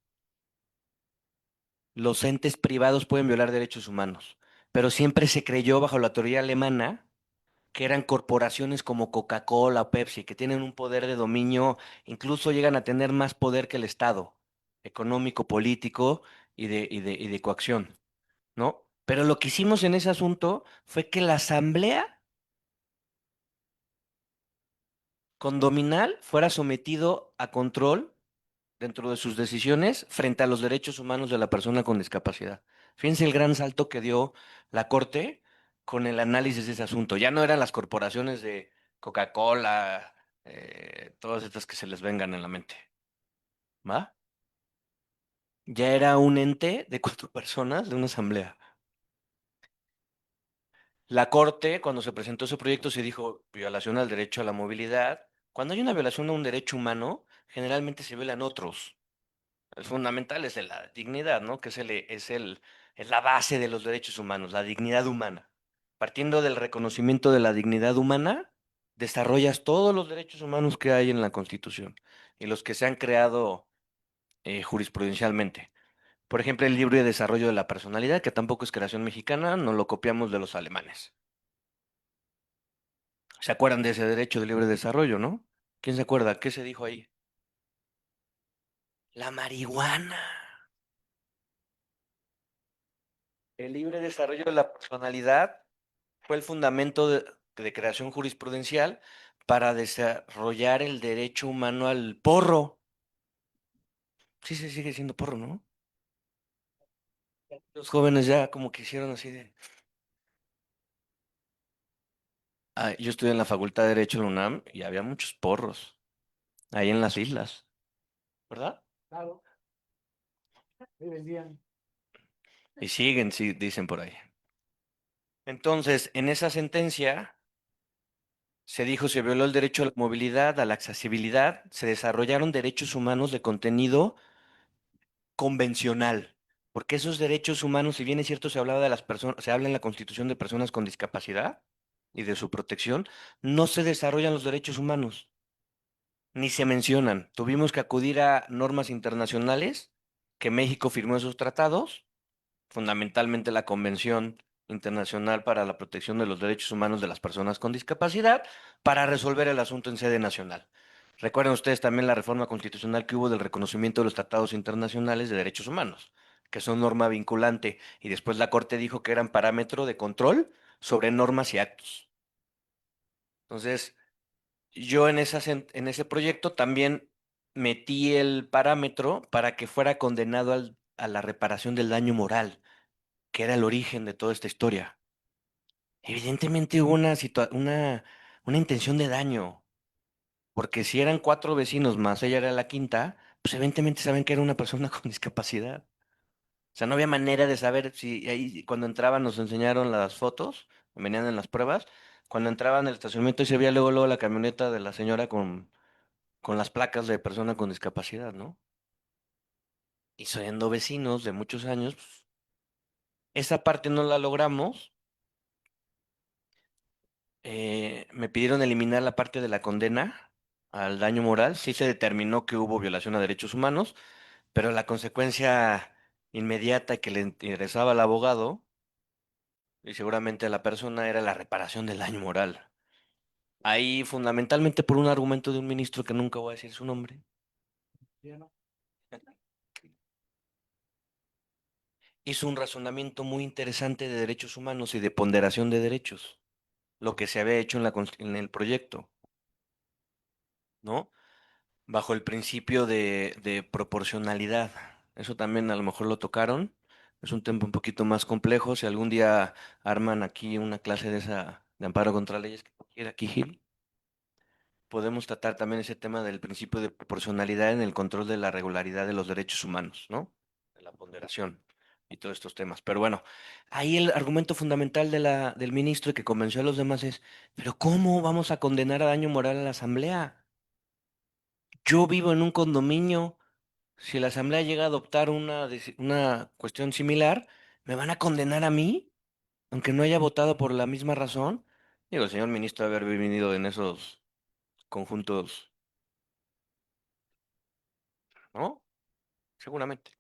los entes privados pueden violar derechos humanos, pero siempre se creyó bajo la teoría alemana que eran corporaciones como Coca-Cola o Pepsi, que tienen un poder de dominio, incluso llegan a tener más poder que el Estado, económico, político y de coacción, ¿no? Pero lo que hicimos en ese asunto fue que la Asamblea condominal fuera sometido a control dentro de sus decisiones frente a los derechos humanos de la persona con discapacidad. Fíjense el gran salto que dio la Corte con el análisis de ese asunto. Ya no eran las corporaciones de Coca-Cola, todas estas que se les vengan en la mente, ¿va? Ya era un ente de 4 personas de una asamblea. La Corte, cuando se presentó ese proyecto, se dijo violación al derecho a la movilidad. Cuando hay una violación a un derecho humano, generalmente se violan otros. El fundamental es la dignidad, ¿no? Que es la base de los derechos humanos, la dignidad humana. Partiendo del reconocimiento de la dignidad humana, desarrollas todos los derechos humanos que hay en la Constitución y los que se han creado jurisprudencialmente. Por ejemplo, el libre desarrollo de la personalidad, que tampoco es creación mexicana, no lo copiamos de los alemanes. ¿Se acuerdan de ese derecho de libre desarrollo, no? ¿Quién se acuerda? ¿Qué se dijo ahí? La marihuana. El libre desarrollo de la personalidad fue el fundamento de creación jurisprudencial para desarrollar el derecho humano al porro. Sí, se sigue siendo porro, ¿no? Los jóvenes ya como que hicieron así de... Ah, yo estudié en la Facultad de Derecho de la UNAM y había muchos porros ahí en las islas, ¿verdad? Claro, ahí vendían. Y siguen, sí, dicen por ahí. Entonces, en esa sentencia se dijo se violó el derecho a la movilidad, a la accesibilidad, se desarrollaron derechos humanos de contenido convencional, porque esos derechos humanos, si bien es cierto, se hablaba de las personas, se habla en la Constitución de personas con discapacidad y de su protección, no se desarrollan los derechos humanos, ni se mencionan. Tuvimos que acudir a normas internacionales que México firmó esos tratados, fundamentalmente la Convención Internacional para la Protección de los Derechos Humanos de las Personas con Discapacidad, para resolver el asunto en sede nacional. Recuerden ustedes también la reforma constitucional que hubo del reconocimiento de los tratados internacionales de derechos humanos, que son norma vinculante, y después la Corte dijo que eran parámetro de control sobre normas y actos. Entonces, yo en ese proyecto también metí el parámetro para que fuera condenado a la reparación del daño moral, que era el origen de toda esta historia. Evidentemente hubo una intención de daño, porque si eran 4 vecinos más, ella era la quinta, pues evidentemente saben que era una persona con discapacidad. O sea, no había manera de saber si ahí cuando entraban nos enseñaron las fotos, venían en las pruebas, cuando entraban al estacionamiento y se veía luego la camioneta de la señora con las placas de persona con discapacidad, ¿no? Y siendo vecinos de muchos años, pues, esa parte no la logramos. Me pidieron eliminar la parte de la condena al daño moral. Sí se determinó que hubo violación a derechos humanos, pero la consecuencia inmediata que le interesaba al abogado y seguramente a la persona era la reparación del daño moral. Ahí fundamentalmente por un argumento de un ministro que nunca voy a decir su nombre, ¿Sí, no? hizo un razonamiento muy interesante de derechos humanos y de ponderación de derechos, lo que se había hecho en el proyecto, ¿no? Bajo el principio de proporcionalidad. Eso también a lo mejor lo tocaron. Es un tema un poquito más complejo. Si algún día arman aquí una clase de esa de amparo contra leyes que quiera aquí Gil, podemos tratar también ese tema del principio de proporcionalidad en el control de la regularidad de los derechos humanos, ¿no? De la ponderación y todos estos temas. Pero bueno, ahí el argumento fundamental del ministro y que convenció a los demás es, pero ¿cómo vamos a condenar a daño moral a la Asamblea? Yo vivo en un condominio. Si la Asamblea llega a adoptar una cuestión similar, ¿me van a condenar a mí? aunque no haya votado por la misma razón. Digo, el señor ministro debe haber vivido en esos conjuntos, ¿no? Seguramente,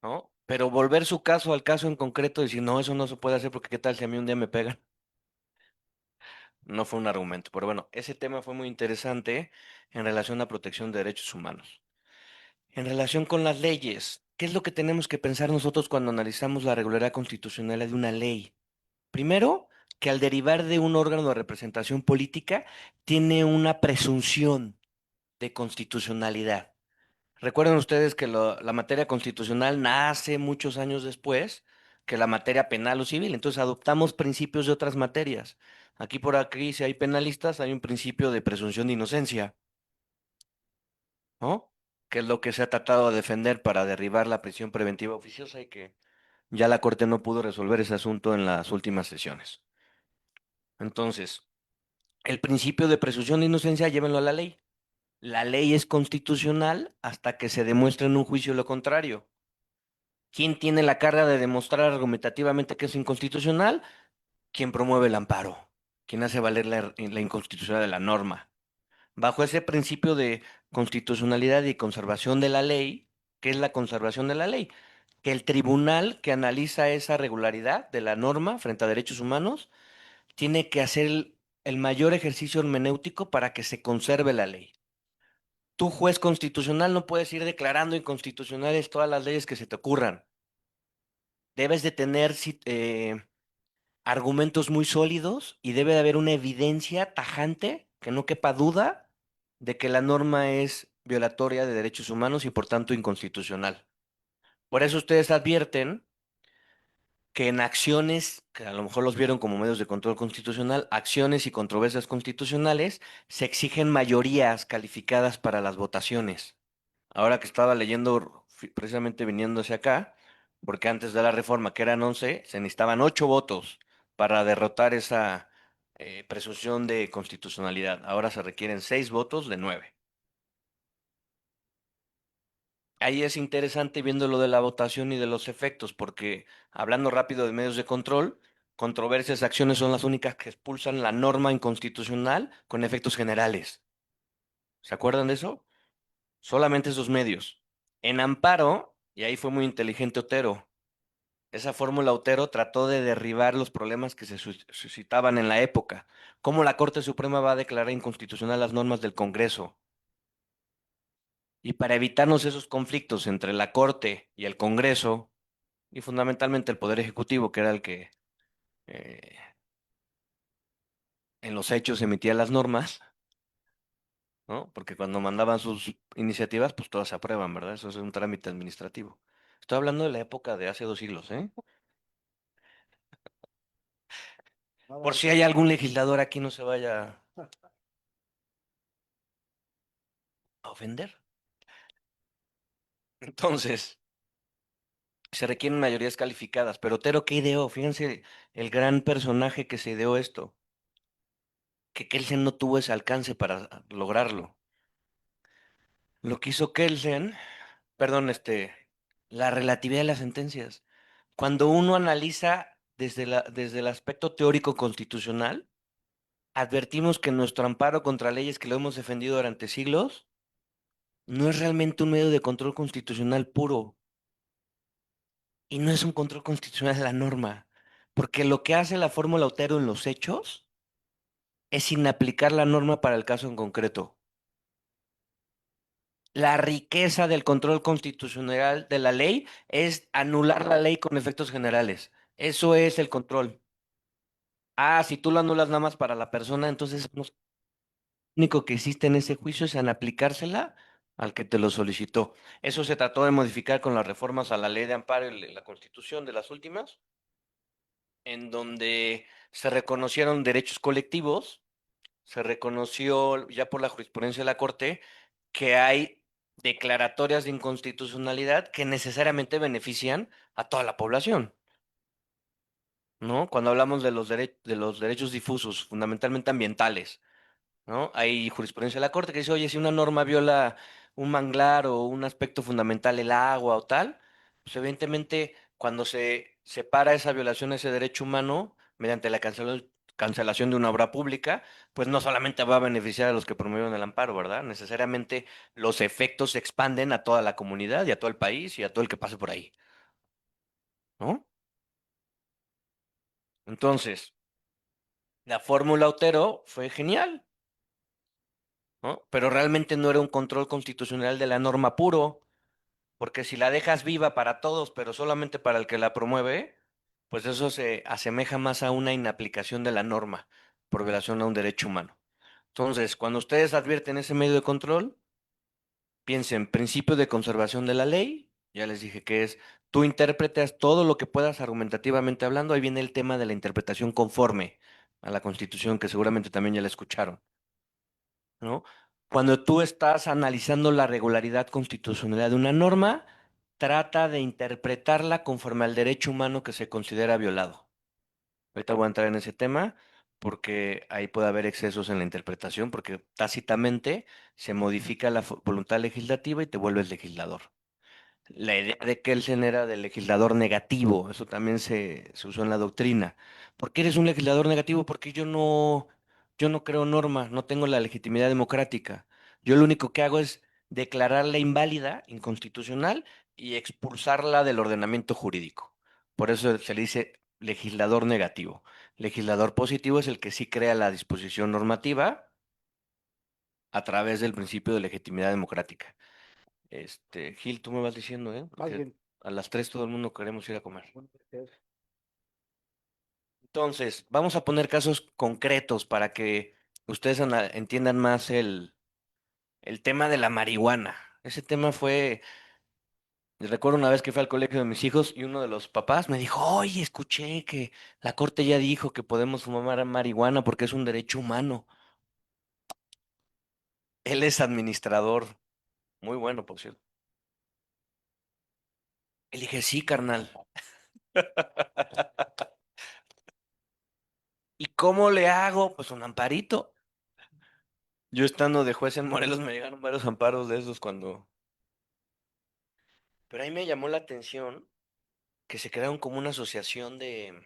¿no? Pero volver su caso al caso en concreto y decir, no, eso no se puede hacer porque qué tal si a mí un día me pegan, no fue un argumento. Pero bueno, ese tema fue muy interesante en relación a protección de derechos humanos. En relación con las leyes, ¿qué es lo que tenemos que pensar nosotros cuando analizamos la regularidad constitucional de una ley? Primero, que al derivar de un órgano de representación política, tiene una presunción de constitucionalidad. Recuerden ustedes que la materia constitucional nace muchos años después que la materia penal o civil, entonces adoptamos principios de otras materias. Aquí por aquí, si hay penalistas, hay un principio de presunción de inocencia, ¿no? Que es lo que se ha tratado de defender para derribar la prisión preventiva oficiosa y que ya la Corte no pudo resolver ese asunto en las últimas sesiones. Entonces, el principio de presunción de inocencia, llévenlo a la ley. La ley es constitucional hasta que se demuestre en un juicio lo contrario. ¿Quién tiene la carga de demostrar argumentativamente que es inconstitucional? Quien promueve el amparo, quien hace valer la inconstitucionalidad de la norma. Bajo ese principio de constitucionalidad y conservación de la ley, ¿qué es la conservación de la ley? Que el tribunal que analiza esa regularidad de la norma frente a derechos humanos tiene que hacer el mayor ejercicio hermenéutico para que se conserve la ley. Tú, juez constitucional, no puedes ir declarando inconstitucionales todas las leyes que se te ocurran. Debes de tener argumentos muy sólidos y debe de haber una evidencia tajante, que no quepa duda, de que la norma es violatoria de derechos humanos y por tanto inconstitucional. Por eso ustedes advierten que en acciones, que a lo mejor los vieron como medios de control constitucional, acciones y controversias constitucionales, se exigen mayorías calificadas para las votaciones. Ahora que estaba leyendo, precisamente viniendo hacia acá, porque antes de la reforma, que eran 11, se necesitaban 8 votos para derrotar esa presunción de constitucionalidad. Ahora se requieren 6 votos de 9. Ahí es interesante viendo lo de la votación y de los efectos, porque hablando rápido de medios de control, controversias, acciones son las únicas que expulsan la norma inconstitucional con efectos generales. ¿Se acuerdan de eso? Solamente esos medios. En amparo, y ahí fue muy inteligente Otero, esa fórmula Otero trató de derribar los problemas que se suscitaban en la época. ¿Cómo la Corte Suprema va a declarar inconstitucional las normas del Congreso? Y para evitarnos esos conflictos entre la Corte y el Congreso, y fundamentalmente el Poder Ejecutivo, que era el que eh, en los hechos emitía las normas, ¿no? Porque cuando mandaban sus iniciativas, pues todas se aprueban, ¿verdad? Eso es un trámite administrativo. Estoy hablando de la época de hace 2 siglos, ¿eh? Nada Por de si hay que- algún legislador aquí no se vaya a ofender. Entonces, se requieren mayorías calificadas. Pero Otero, ¿qué ideó? Fíjense el gran personaje que se ideó esto, que Kelsen no tuvo ese alcance para lograrlo. Lo que hizo Kelsen, perdón, la relatividad de las sentencias. Cuando uno analiza desde el aspecto teórico constitucional, advertimos que nuestro amparo contra leyes que lo hemos defendido durante siglos no es realmente un medio de control constitucional puro. Y no es un control constitucional de la norma, porque lo que hace la fórmula Otero en los hechos es inaplicar la norma para el caso en concreto. La riqueza del control constitucional de la ley es anular la ley con efectos generales. Eso es el control. Ah, si tú lo anulas nada más para la persona, entonces lo único que existe en ese juicio es en aplicársela al que te lo solicitó. Eso se trató de modificar con las reformas a la ley de amparo y la Constitución de las últimas, en donde se reconocieron derechos colectivos, se reconoció ya por la jurisprudencia de la Corte que hay declaratorias de inconstitucionalidad que necesariamente benefician a toda la población, ¿no? Cuando hablamos de los derechos difusos, fundamentalmente ambientales, ¿no? Hay jurisprudencia de la Corte que dice, oye, si una norma viola un manglar o un aspecto fundamental, el agua o tal, pues evidentemente cuando separa esa violación a ese derecho humano mediante la cancelación de una obra pública, pues no solamente va a beneficiar a los que promovieron el amparo, ¿verdad? Necesariamente los efectos se expanden a toda la comunidad y a todo el país y a todo el que pase por ahí, ¿no? Entonces, la fórmula Otero fue genial, ¿no? Pero realmente no era un control constitucional de la norma puro, porque si la dejas viva para todos, pero solamente para el que la promueve, pues eso se asemeja más a una inaplicación de la norma por violación a un derecho humano. Entonces, cuando ustedes advierten ese medio de control, piensen principio de conservación de la ley, ya les dije que es, tú interpretas todo lo que puedas argumentativamente hablando, ahí viene el tema de la interpretación conforme a la Constitución, que seguramente también ya la escucharon, ¿no? Cuando tú estás analizando la regularidad constitucional de una norma, trata de interpretarla conforme al derecho humano que se considera violado. Ahorita voy a entrar en ese tema porque ahí puede haber excesos en la interpretación, porque tácitamente se modifica la voluntad legislativa y te vuelves legislador. La idea de Kelsen era del legislador negativo, eso también se usó en la doctrina. ¿Por qué eres un legislador negativo? Porque yo no creo norma, no tengo la legitimidad democrática. Yo lo único que hago es declararla inválida, inconstitucional, y expulsarla del ordenamiento jurídico. Por eso se le dice legislador negativo. Legislador positivo es el que sí crea la disposición normativa a través del principio de legitimidad democrática. Gil, tú me vas diciendo, ¿eh? Más Porque bien, a las 3 todo el mundo queremos ir a comer. puede ser. Entonces, vamos a poner casos concretos para que ustedes entiendan más el tema de la marihuana. Ese tema fue, recuerdo una vez que fui al colegio de mis hijos y uno de los papás me dijo, oye, escuché que la corte ya dijo que podemos fumar marihuana porque es un derecho humano. Él es administrador, muy bueno, por cierto. Le dije, sí, carnal. ¿Y cómo le hago? Pues un amparito. Yo estando de juez en Morelos me llegaron varios amparos de esos cuando... Pero ahí me llamó la atención que se crearon como una asociación de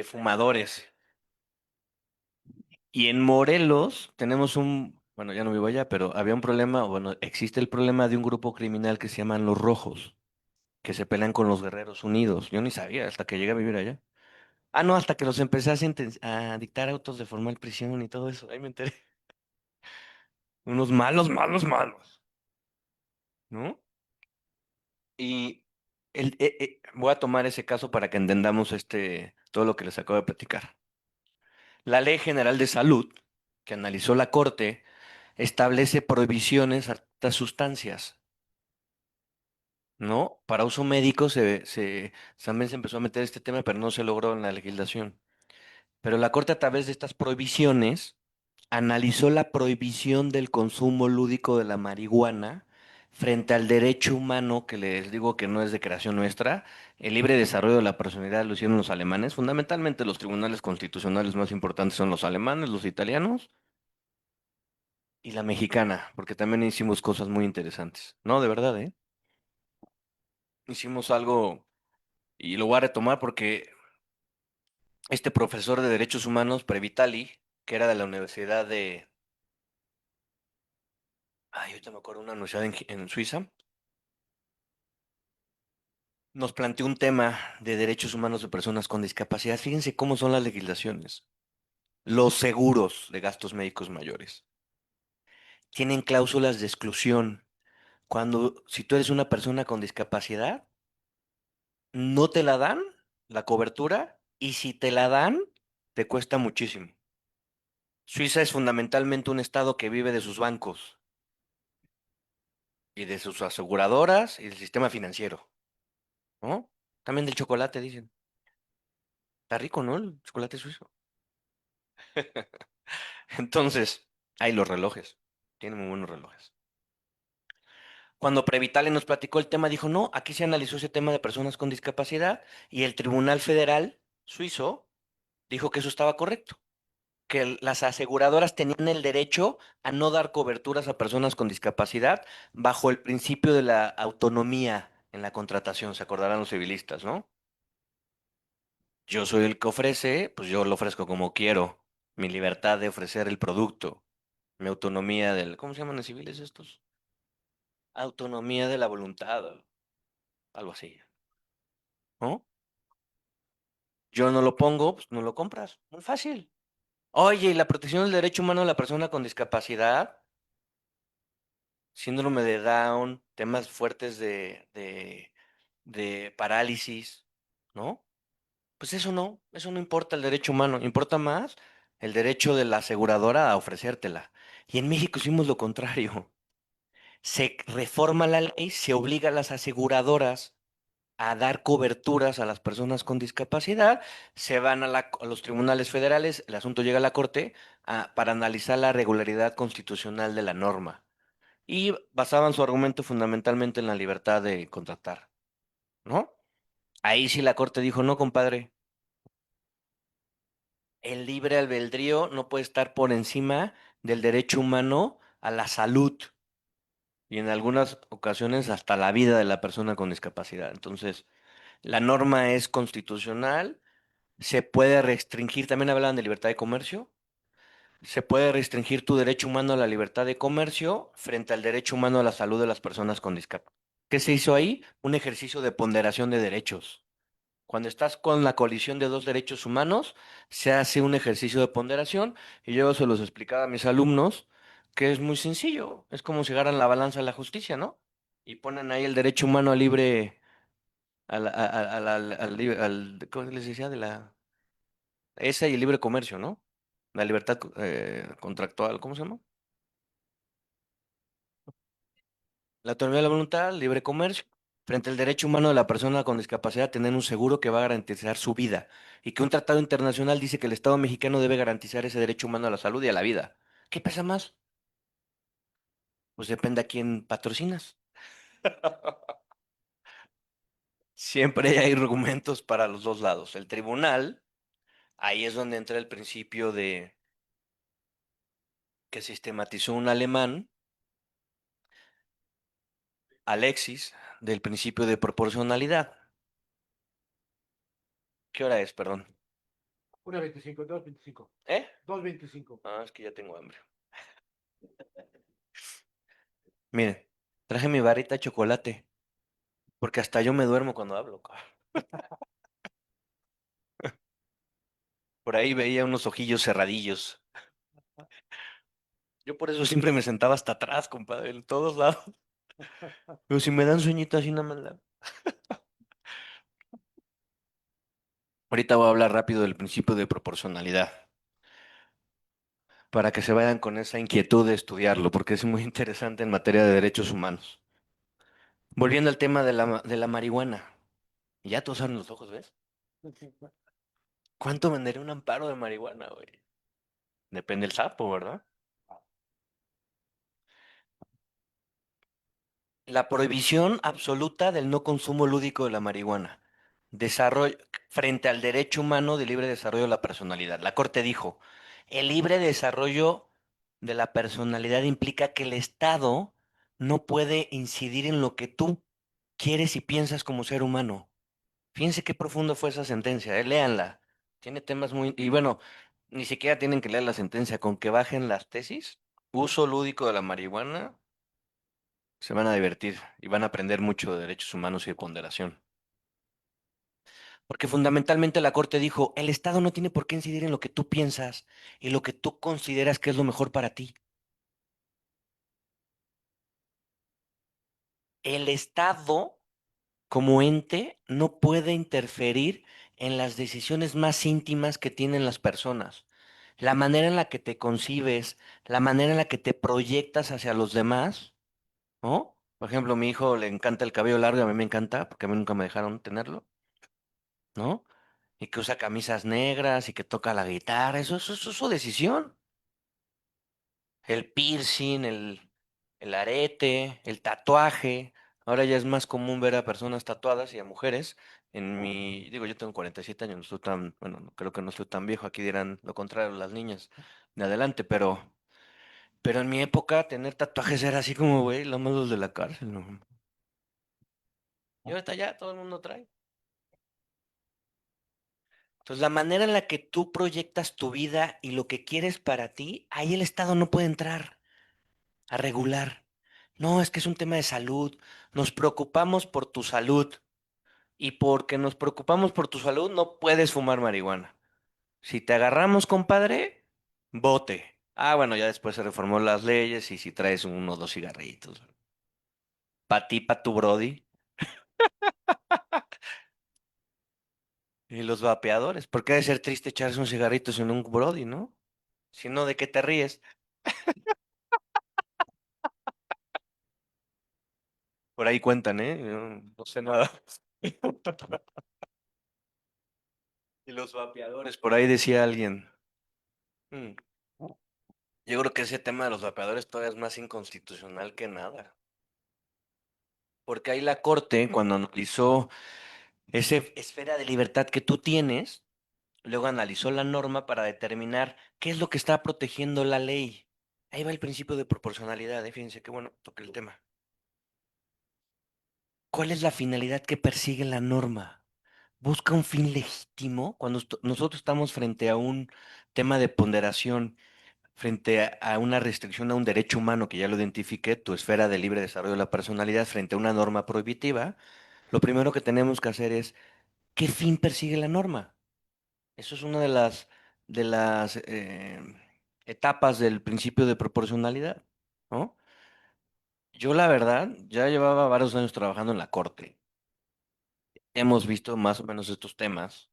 fumadores. Y en Morelos tenemos bueno, ya no vivo allá, pero había un problema, bueno, existe el problema de un grupo criminal que se llaman Los Rojos, que se pelean con los Guerreros Unidos. Yo ni sabía hasta que llegué a vivir allá. Ah, no, hasta que los empecé a dictar autos de formal prisión y todo eso. Ahí me enteré. Unos malos, malos, malos, ¿no? Y voy a tomar ese caso para que entendamos todo lo que les acabo de platicar. La Ley General de Salud, que analizó la Corte, establece prohibiciones a estas sustancias, ¿no? Para uso médico también se empezó a meter este tema, pero no se logró en la legislación. Pero la Corte, a través de estas prohibiciones, analizó la prohibición del consumo lúdico de la marihuana frente al derecho humano, que les digo que no es de creación nuestra, el libre desarrollo de la personalidad lo hicieron los alemanes. Fundamentalmente los tribunales constitucionales más importantes son los alemanes, los italianos y la mexicana, porque también hicimos cosas muy interesantes. No, de verdad, ¿eh? Hicimos algo, y lo voy a retomar porque este profesor de Derechos Humanos, Previtali, que era de la Universidad ahorita me acuerdo, una universidad en Suiza, nos planteó un tema de derechos humanos de personas con discapacidad. Fíjense cómo son las legislaciones. Los seguros de gastos médicos mayores tienen cláusulas de exclusión. Si tú eres una persona con discapacidad, no te la dan la cobertura y si te la dan, te cuesta muchísimo. Suiza es fundamentalmente un estado que vive de sus bancos y de sus aseguradoras y del sistema financiero, ¿no? También del chocolate, dicen. Está rico, ¿no? El chocolate suizo. Entonces, hay los relojes. Tienen muy buenos relojes. Cuando Previtale nos platicó el tema, dijo, no, aquí se analizó ese tema de personas con discapacidad y el Tribunal Federal suizo dijo que eso estaba correcto, que las aseguradoras tenían el derecho a no dar coberturas a personas con discapacidad bajo el principio de la autonomía en la contratación, se acordarán los civilistas, ¿no? Yo soy el que ofrece, pues yo lo ofrezco como quiero. Mi libertad de ofrecer el producto, mi autonomía del, ¿cómo se llaman en civiles estos? Autonomía de la voluntad, algo así, ¿no? Yo no lo pongo, pues no lo compras. Muy fácil. Oye, y la protección del derecho humano de la persona con discapacidad, síndrome de Down, temas fuertes de parálisis, ¿no? Pues eso no importa el derecho humano, importa más el derecho de la aseguradora a ofrecértela. Y en México hicimos lo contrario. Se reforma la ley, se obliga a las aseguradoras a dar coberturas a las personas con discapacidad, se van a los tribunales federales, el asunto llega a la Corte para analizar la regularidad constitucional de la norma. Y basaban su argumento fundamentalmente en la libertad de contratar, ¿no? Ahí sí la Corte dijo, no, compadre, el libre albedrío no puede estar por encima del derecho humano a la salud y en algunas ocasiones hasta la vida de la persona con discapacidad. Entonces, la norma es constitucional, se puede restringir, también hablaban de libertad de comercio, se puede restringir tu derecho humano a la libertad de comercio frente al derecho humano a la salud de las personas con discapacidad. ¿Qué se hizo ahí? Un ejercicio de ponderación de derechos. Cuando estás con la colisión de dos derechos humanos, se hace un ejercicio de ponderación y yo se los explicaba a mis alumnos que es muy sencillo, es como si agarran la balanza de la justicia, ¿no? Y ponen ahí el derecho humano a libre, ¿cómo les decía? De la, esa y el libre comercio, ¿no? La libertad contractual, ¿cómo se llama? La autonomía de la voluntad, libre comercio, frente al derecho humano de la persona con discapacidad a tener un seguro que va a garantizar su vida, y que un tratado internacional dice que el Estado mexicano debe garantizar ese derecho humano a la salud y a la vida. ¿Qué pesa más? Pues depende a quién patrocinas. Siempre hay argumentos para los dos lados. El tribunal, ahí es donde entra el principio de que sistematizó un alemán, Alexis, del principio de proporcionalidad. ¿Qué hora es, perdón? 1:25, 2:25, ¿Eh? 2:25. Ah, es que ya tengo hambre. Miren, traje mi barrita de chocolate, porque hasta yo me duermo cuando hablo, cabrón. Por ahí veía unos ojillos cerradillos. Yo por eso siempre me sentaba hasta atrás, compadre, en todos lados. Pero si me dan sueñito así, nada más Ahorita voy a hablar rápido del principio de proporcionalidad, para que se vayan con esa inquietud de estudiarlo, porque es muy interesante en materia de derechos humanos. Volviendo al tema de la marihuana. Ya todos abren los ojos, ¿ves? ¿Cuánto vendería un amparo de marihuana, güey? Depende del sapo, ¿verdad? La prohibición absoluta del no consumo lúdico de la marihuana. Desarrollo, frente al derecho humano de libre desarrollo de la personalidad. La Corte dijo, el libre desarrollo de la personalidad implica que el Estado no puede incidir en lo que tú quieres y piensas como ser humano. Fíjense qué profundo fue esa sentencia, léanla. Tiene temas muy... Y bueno, ni siquiera tienen que leer la sentencia, con que bajen las tesis. Uso lúdico de la marihuana se van a divertir y van a aprender mucho de derechos humanos y de ponderación. Porque fundamentalmente la Corte dijo, el Estado no tiene por qué incidir en lo que tú piensas y lo que tú consideras que es lo mejor para ti. El Estado, como ente, no puede interferir en las decisiones más íntimas que tienen las personas. La manera en la que te concibes, la manera en la que te proyectas hacia los demás, ¿no? Por ejemplo, a mi hijo le encanta el cabello largo, y a mí me encanta, porque a mí nunca me dejaron tenerlo. ¿No? Y que usa camisas negras y que toca la guitarra, eso es su decisión. El piercing, el arete, el tatuaje. Ahora ya es más común ver a personas tatuadas y a mujeres. Digo, yo tengo 47 años, no estoy tan, bueno, creo que no estoy tan viejo, aquí dirán lo contrario las niñas de adelante, pero en mi época tener tatuajes era así como, güey, los malos de la cárcel, ¿no? Y ahorita ya todo el mundo trae. Entonces, la manera en la que tú proyectas tu vida y lo que quieres para ti, ahí el Estado no puede entrar a regular. No, es que es un tema de salud. Nos preocupamos por tu salud. Y porque nos preocupamos por tu salud, no puedes fumar marihuana. Si te agarramos, compadre, bote. Ah, bueno, ya después se reformó las leyes y si traes uno o dos cigarritos. Pa' ti, pa' tu brody. Y los vapeadores. Porque debe ser triste echarse un cigarrito en un brody, ¿no? Si no, ¿de qué te ríes? Por ahí cuentan, ¿eh? Yo no sé nada. Y los vapeadores, por ahí decía alguien. "Mm, yo creo que ese tema de los vapeadores todavía es más inconstitucional que nada. Porque ahí la Corte, cuando analizó esa esfera de libertad que tú tienes, luego analizó la norma para determinar qué es lo que está protegiendo la ley. Ahí va el principio de proporcionalidad, fíjense qué bueno toca el tema. ¿Cuál es la finalidad que persigue la norma? ¿Busca un fin legítimo? Cuando nosotros estamos frente a un tema de ponderación, frente a una restricción a un derecho humano que ya lo identifique, tu esfera de libre desarrollo de la personalidad, frente a una norma prohibitiva, lo primero que tenemos que hacer es, ¿qué fin persigue la norma? Eso es una de las etapas del principio de proporcionalidad, ¿no? Yo, la verdad, ya llevaba varios años trabajando en la corte. Hemos visto más o menos estos temas.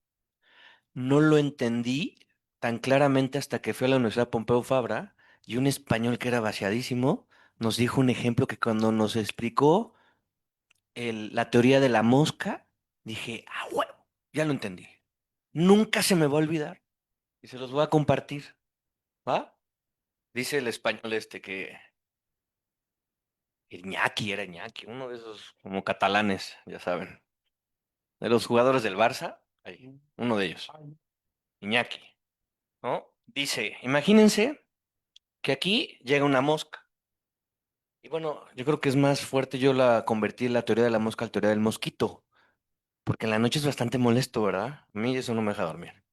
No lo entendí tan claramente hasta que fui a la Universidad Pompeu Fabra y un español que era vaciadísimo nos dijo un ejemplo que cuando nos explicó la teoría de la mosca, dije, ah, huevo, ya lo entendí. Nunca se me va a olvidar y se los voy a compartir, ¿va? Dice el español este que Iñaki era Iñaki, uno de esos como catalanes, ya saben, de los jugadores del Barça, ahí, uno de ellos, Iñaki, ¿no? Dice, imagínense que aquí llega una mosca. Y bueno, yo creo que es más fuerte, yo la convertí la teoría de la mosca a la teoría del mosquito, porque en la noche es bastante molesto, ¿verdad? A mí eso no me deja dormir.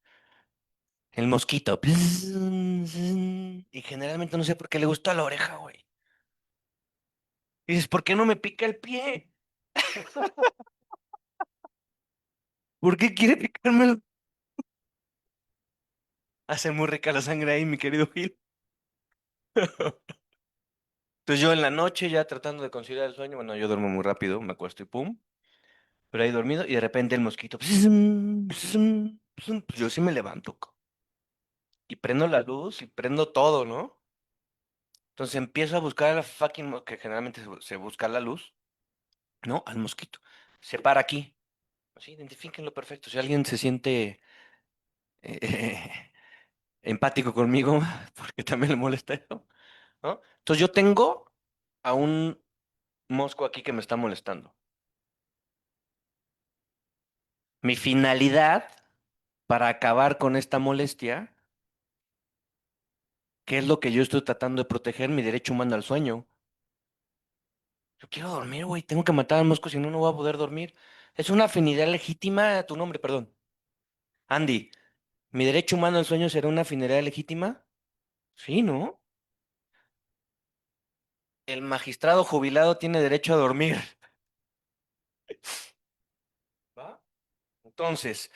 El mosquito. Y generalmente no sé por qué le gusta la oreja, güey. Y dices, ¿por qué no me pica el pie? ¿Por qué quiere picarme? Hace muy rica la sangre ahí, mi querido Gil. Entonces yo en la noche ya tratando de conciliar el sueño, bueno, yo duermo muy rápido, me acuesto y pum, pero ahí dormido y de repente el mosquito, pues yo sí me levanto y prendo la luz y prendo todo, ¿no? Entonces empiezo a buscar a la fucking, que generalmente se busca la luz, ¿no? Al mosquito. Se para aquí. Así, identifíquenlo perfecto. Si alguien se siente empático conmigo, porque también le molesta eso, ¿no? Entonces yo tengo a un mosco aquí que me está molestando. Mi finalidad para acabar con esta molestia, que es lo que yo estoy tratando de proteger, mi derecho humano al sueño. Yo quiero dormir, güey. Tengo que matar al mosco, si no, no voy a poder dormir. Es una afinidad legítima. Tu nombre, perdón. Andy, ¿mi derecho humano al sueño será una afinidad legítima? Sí, ¿no? El magistrado jubilado tiene derecho a dormir. ¿Va? Entonces,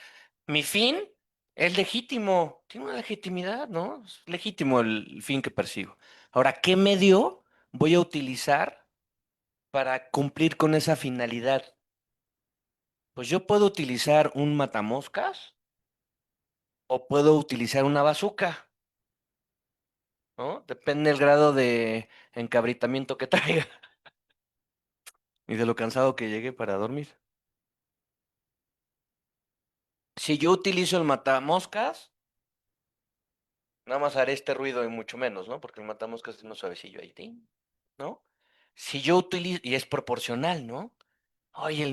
mi fin es legítimo. Tiene una legitimidad, ¿no? Es legítimo el fin que persigo. Ahora, ¿qué medio voy a utilizar para cumplir con esa finalidad? Pues yo puedo utilizar un matamoscas o puedo utilizar una bazuca, ¿no? Depende del grado de encabritamiento que traiga y de lo cansado que llegue para dormir. Si yo utilizo el matamoscas, nada más haré este ruido y mucho menos, ¿no? Porque el matamoscas es más suavecillo ahí, ¡tin! ¿No? Si yo utilizo, y es proporcional, ¿no? Oye,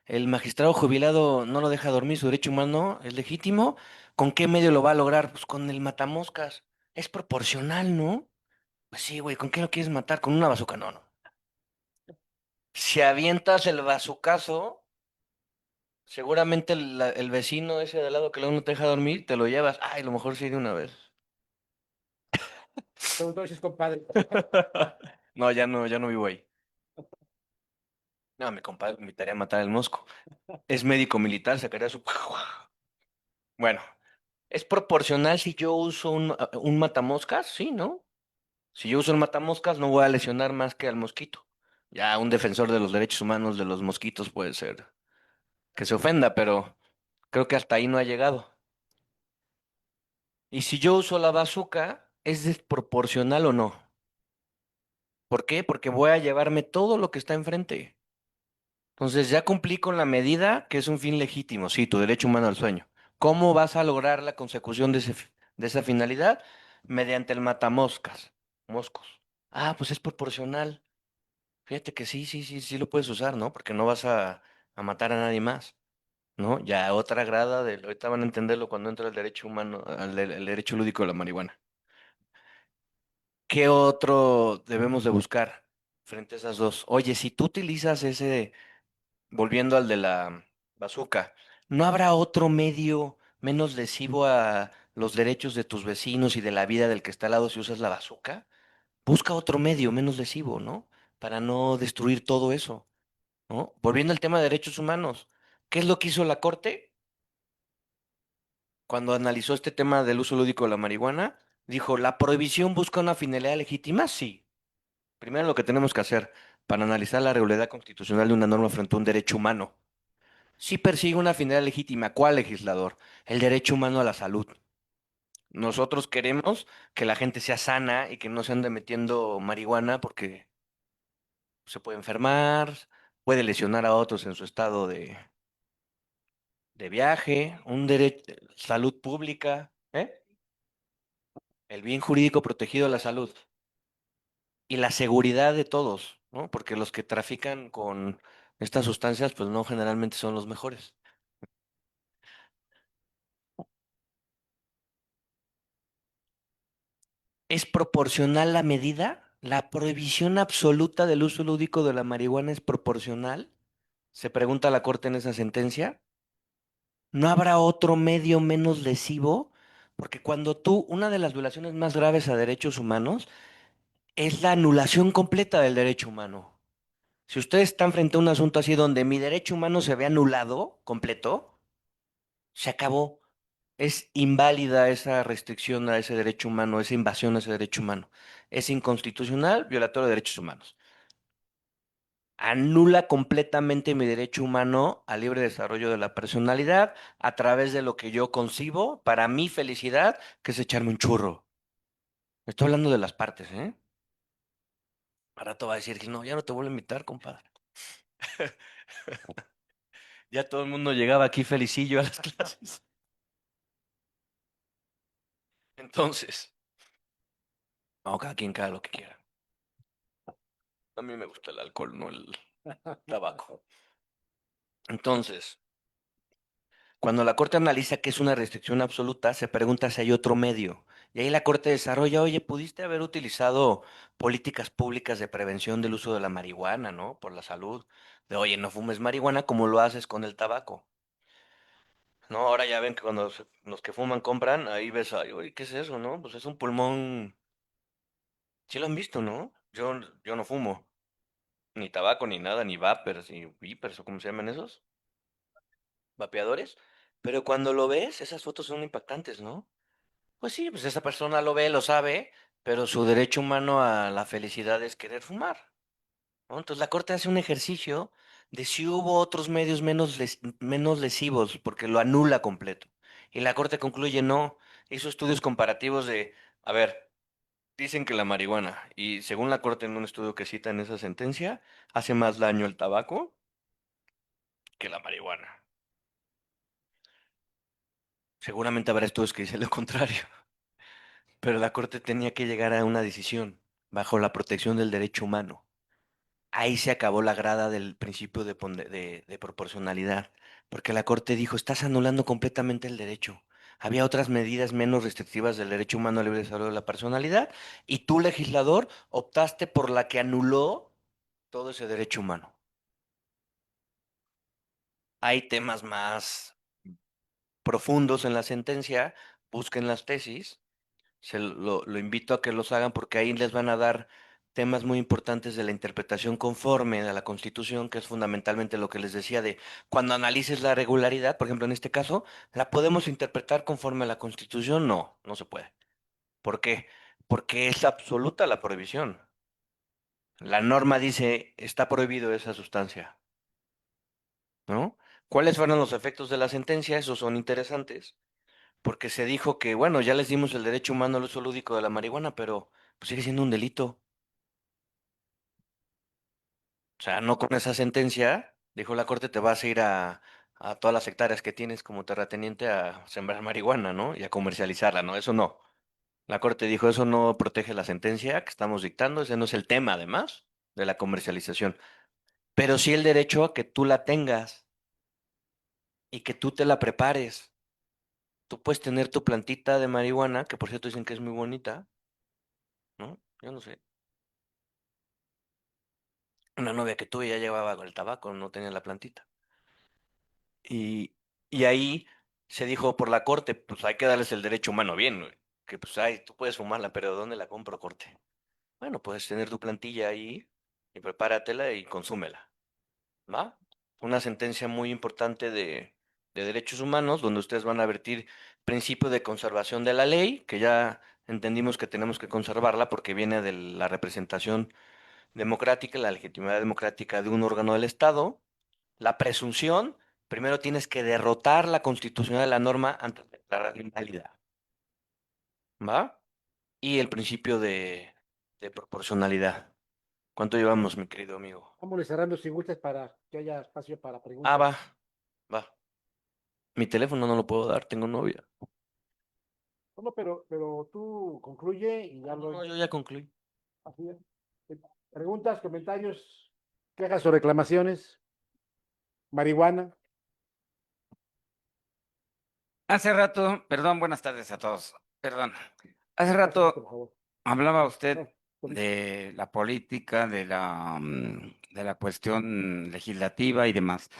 el magistrado jubilado no lo deja dormir, su derecho humano es legítimo. ¿Con qué medio lo va a lograr? Pues con el matamoscas. Es proporcional, ¿no? Pues sí, güey, ¿con qué lo quieres matar? ¿Con una bazooka? No, no. Si avientas el bazucazo, seguramente el vecino ese de al lado que luego no te deja dormir, te lo llevas. Ay, a lo mejor sí de una vez. Sobre todo si es compadre. No, ya no vivo ahí. No, mi compadre me invitaría a matar al mosco. Es médico militar, sacaría su... Bueno, ¿es proporcional si yo uso un matamoscas? Sí, ¿no? Si yo uso el matamoscas, no voy a lesionar más que al mosquito. Ya un defensor de los derechos humanos de los mosquitos puede ser que se ofenda, pero creo que hasta ahí no ha llegado. Y si yo uso la bazooka, ¿es desproporcional o no? ¿Por qué? Porque voy a llevarme todo lo que está enfrente. Entonces ya cumplí con la medida que es un fin legítimo, sí, tu derecho humano al sueño. ¿Cómo vas a lograr la consecución de esa finalidad? Mediante el matamoscas, moscos. Ah, pues es proporcional. Fíjate que sí lo puedes usar, ¿no? Porque no vas a matar a nadie más, ¿no? Ya otra grada de, ahorita van a entenderlo cuando entra el derecho humano, el derecho lúdico de la marihuana. ¿Qué otro debemos de buscar frente a esas dos? Oye, si tú utilizas ese, volviendo al de la bazooka, ¿no habrá otro medio menos lesivo a los derechos de tus vecinos y de la vida del que está al lado si usas la bazooka? Busca otro medio menos lesivo, ¿no? Para no destruir todo eso, ¿no? Volviendo al tema de derechos humanos, ¿qué es lo que hizo la Corte cuando analizó este tema del uso lúdico de la marihuana? Dijo, ¿la prohibición busca una finalidad legítima? Sí. Primero lo que tenemos que hacer para analizar la regularidad constitucional de una norma frente a un derecho humano. Si persigue una finalidad legítima, ¿cuál legislador? El derecho humano a la salud. Nosotros queremos que la gente sea sana y que no se ande metiendo marihuana porque se puede enfermar, puede lesionar a otros en su estado de viaje, un derecho, salud pública, ¿eh? El bien jurídico protegido de la salud y la seguridad de todos, ¿no? Porque los que trafican con estas sustancias, pues no generalmente son los mejores. ¿Es proporcional la medida? ¿La prohibición absoluta del uso lúdico de la marihuana es proporcional? Se pregunta la Corte en esa sentencia. ¿No habrá otro medio menos lesivo? Porque cuando tú, una de las violaciones más graves a derechos humanos es la anulación completa del derecho humano. Si ustedes están frente a un asunto así donde mi derecho humano se ve anulado completo, se acabó. Es inválida esa restricción a ese derecho humano, esa invasión a ese derecho humano. Es inconstitucional, violatorio de derechos humanos. Anula completamente mi derecho humano al libre desarrollo de la personalidad a través de lo que yo concibo para mi felicidad, que es echarme un churro. Estoy hablando de las partes, ¿eh? Al rato va a decir que no, ya no te vuelvo a invitar, compadre. Ya todo el mundo llegaba aquí felicillo a las clases. Entonces, no, cada quien cada lo que quiera. A mí me gusta el alcohol, no el tabaco. Entonces, cuando la Corte analiza que es una restricción absoluta, se pregunta si hay otro medio. Y ahí la Corte desarrolla, oye, pudiste haber utilizado políticas públicas de prevención del uso de la marihuana, ¿no? Por la salud. De, oye, no fumes marihuana como lo haces con el tabaco. No, ahora ya ven que cuando los que fuman compran, ahí ves, ay, oye, ¿qué es eso, no? Pues es un pulmón. Sí lo han visto, ¿no? Yo no fumo, ni tabaco, ni nada, ni vapers, ni vipers, o cómo se llaman esos, vapeadores. Pero cuando lo ves, esas fotos son impactantes, ¿no? Pues sí, pues esa persona lo ve, lo sabe, pero su derecho humano a la felicidad es querer fumar, ¿no? Entonces la Corte hace un ejercicio de si hubo otros medios menos lesivos, porque lo anula completo. Y la Corte concluye no, hizo estudios comparativos de, a ver, dicen que la marihuana, y según la Corte en un estudio que cita en esa sentencia, hace más daño el tabaco que la marihuana. Seguramente habrá estudios que dicen lo contrario, pero la Corte tenía que llegar a una decisión bajo la protección del derecho humano. Ahí se acabó la grada del principio de proporcionalidad, porque la Corte dijo, estás anulando completamente el derecho. Había otras medidas menos restrictivas del derecho humano al libre desarrollo de la personalidad, y tú, legislador, optaste por la que anuló todo ese derecho humano. Hay temas más profundos en la sentencia, busquen las tesis, lo invito a que los hagan porque ahí les van a dar temas muy importantes de la interpretación conforme de la Constitución, que es fundamentalmente lo que les decía de cuando analices la regularidad, por ejemplo, en este caso, ¿la podemos interpretar conforme a la Constitución? No, no se puede. ¿Por qué? Porque es absoluta la prohibición. La norma dice, está prohibido esa sustancia, ¿no? ¿Cuáles fueron los efectos de la sentencia? Esos son interesantes, porque se dijo que, bueno, ya les dimos el derecho humano al uso lúdico de la marihuana, pero pues, sigue siendo un delito. O sea, no con esa sentencia, dijo la corte, te vas a ir a todas las hectáreas que tienes como terrateniente a sembrar marihuana, ¿no? Y a comercializarla, ¿no? Eso no. La corte dijo, eso no protege la sentencia que estamos dictando, ese no es el tema, además, de la comercialización. Pero sí el derecho a que tú la tengas y que tú te la prepares. Tú puedes tener tu plantita de marihuana, que por cierto dicen que es muy bonita, ¿no? Yo no sé. Una novia que tuve ya llevaba con el tabaco, no tenía la plantita. Y, y ahí se dijo por la corte, pues hay que darles el derecho humano bien, güey. Que pues, ay, tú puedes fumarla, pero ¿dónde la compro, corte? Bueno, puedes tener tu plantilla ahí y prepáratela y consúmela, ¿va? Una sentencia muy importante de derechos humanos, donde ustedes van a vertir principio de conservación de la ley, que ya entendimos que tenemos que conservarla porque viene de la representación democrática, la legitimidad democrática de un órgano del Estado. La presunción, primero tienes que derrotar la constitucionalidad de la norma antes de declararla inválida, ¿va? Y el principio de proporcionalidad. ¿Cuánto llevamos, mi querido amigo? Vamos cerrando si gustas para que haya espacio para Ah, va, preguntas. va. Mi teléfono no lo puedo dar, tengo novia. No, pero tú concluye y ya No, lo no, yo ya concluí. así es. Preguntas, comentarios, quejas o reclamaciones, marihuana. Hace rato, perdón, buenas tardes a todos. Perdón. Hace Pase, por rato favor. hablaba No, usted solito. de la política, de la cuestión legislativa y demás.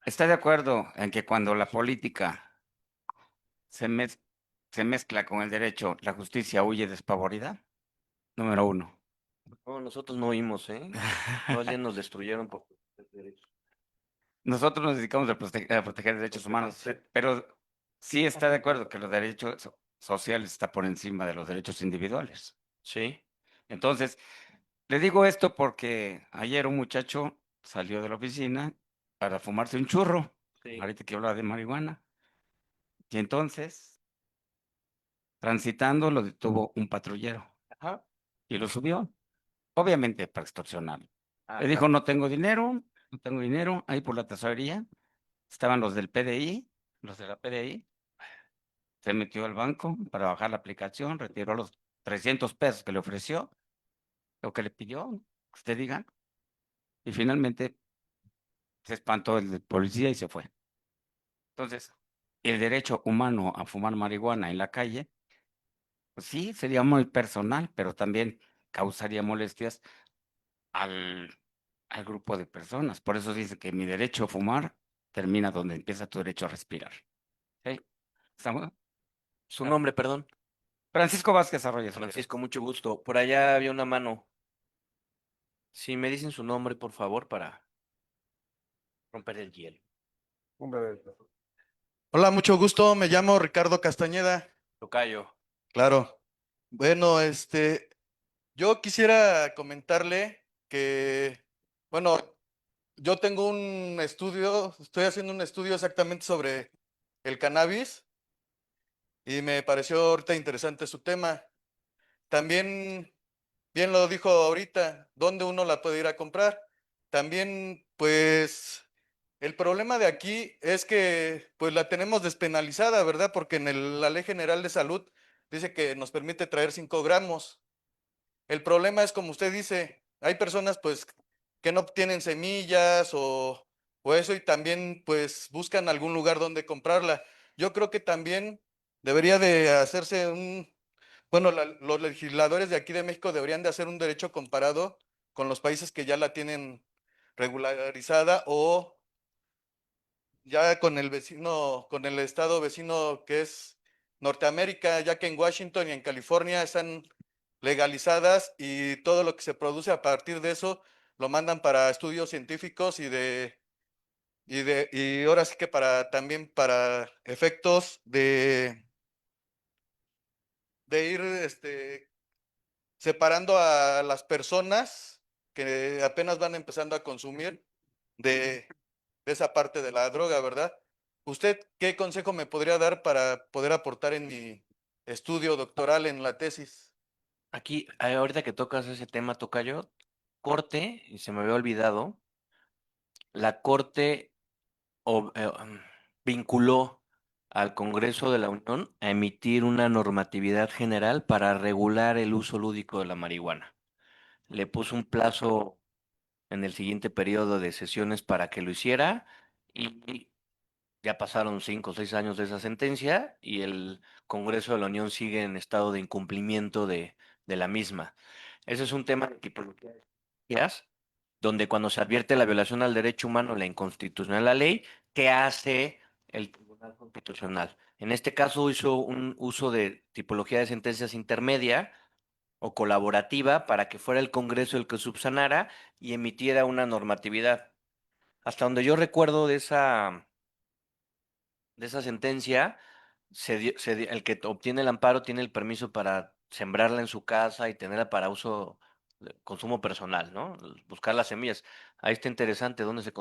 ¿Está de acuerdo en que cuando la política se, se mezcla con el derecho, la justicia huye despavorida? Número uno. No, nosotros no oímos, ¿eh? Más bien nos destruyeron por derechos. Nosotros nos dedicamos a proteger derechos humanos, pero sí está de acuerdo que los derechos sociales están por encima de los derechos individuales. Sí, Entonces, le digo esto porque ayer un muchacho salió de la oficina para fumarse un churro, sí. ahorita que hablaba de marihuana, y entonces, transitando, lo detuvo un patrullero Ajá. y lo subió, obviamente para extorsionarlo. Ah, Le dijo, claro. no tengo dinero, ahí por la tesorería estaban los del PDI, los de la PDI, se metió al banco para bajar la aplicación, retiró los 300 pesos que le ofreció, lo que le pidió, que usted diga, y finalmente se espantó el policía y se fue. Entonces, el derecho humano a fumar marihuana en la calle, pues sí, sería muy personal, pero también causaría molestias al, al grupo de personas. Por eso dice que mi derecho a fumar termina donde empieza tu derecho a respirar. ¿Sí? ¿Estamos? Su Ah, nombre, perdón. Francisco Vázquez Arroyo. Francisco, mucho gusto. Por allá había una mano. Si me dicen su nombre, por favor, para romper el hielo. Hombre, Hola, mucho gusto. Me llamo Ricardo Castañeda. Tocayo. Claro. Bueno, yo quisiera comentarle que, bueno, yo tengo un estudio, estoy haciendo un estudio exactamente sobre el cannabis y me pareció ahorita interesante su tema. También, bien lo dijo ahorita, ¿dónde uno la puede ir a comprar? También, pues, el problema de aquí es que pues la tenemos despenalizada, ¿verdad? Porque en la Ley General de Salud dice que nos permite traer 5 gramos. El problema es, como usted dice, hay personas pues que no tienen semillas o eso y también pues buscan algún lugar donde comprarla. Yo creo que también debería de hacerse bueno, los legisladores de aquí de México deberían de hacer un derecho comparado con los países que ya la tienen regularizada ya con el vecino, con el estado vecino que es Norteamérica, ya que en Washington y en California están legalizadas y todo lo que se produce a partir de eso lo mandan para estudios científicos y ahora sí que para también para efectos de ir separando a las personas que apenas van empezando a consumir de esa parte de la droga, ¿verdad? ¿Usted qué consejo me podría dar para poder aportar en mi estudio doctoral en la tesis? Aquí, ahorita que tocas ese tema, tocayo, Corte, y se me había olvidado, la Corte vinculó al Congreso de la Unión a emitir una normatividad general para regular el uso lúdico de la marihuana. Le puso un plazo en el siguiente periodo de sesiones para que lo hiciera y ya pasaron 5 o 6 años de esa sentencia y el Congreso de la Unión sigue en estado de incumplimiento de la misma. Ese es un tema de tipologías, donde cuando se advierte la violación al derecho humano, la inconstitucionalidad de la ley, ¿qué hace el Tribunal Constitucional? En este caso hizo un uso de tipología de sentencias intermedia o colaborativa para que fuera el Congreso el que subsanara y emitiera una normatividad. Hasta donde yo recuerdo de esa sentencia, el que obtiene el amparo tiene el permiso para sembrarla en su casa y tenerla para uso, consumo personal, ¿no? Buscar las semillas. Ahí está interesante dónde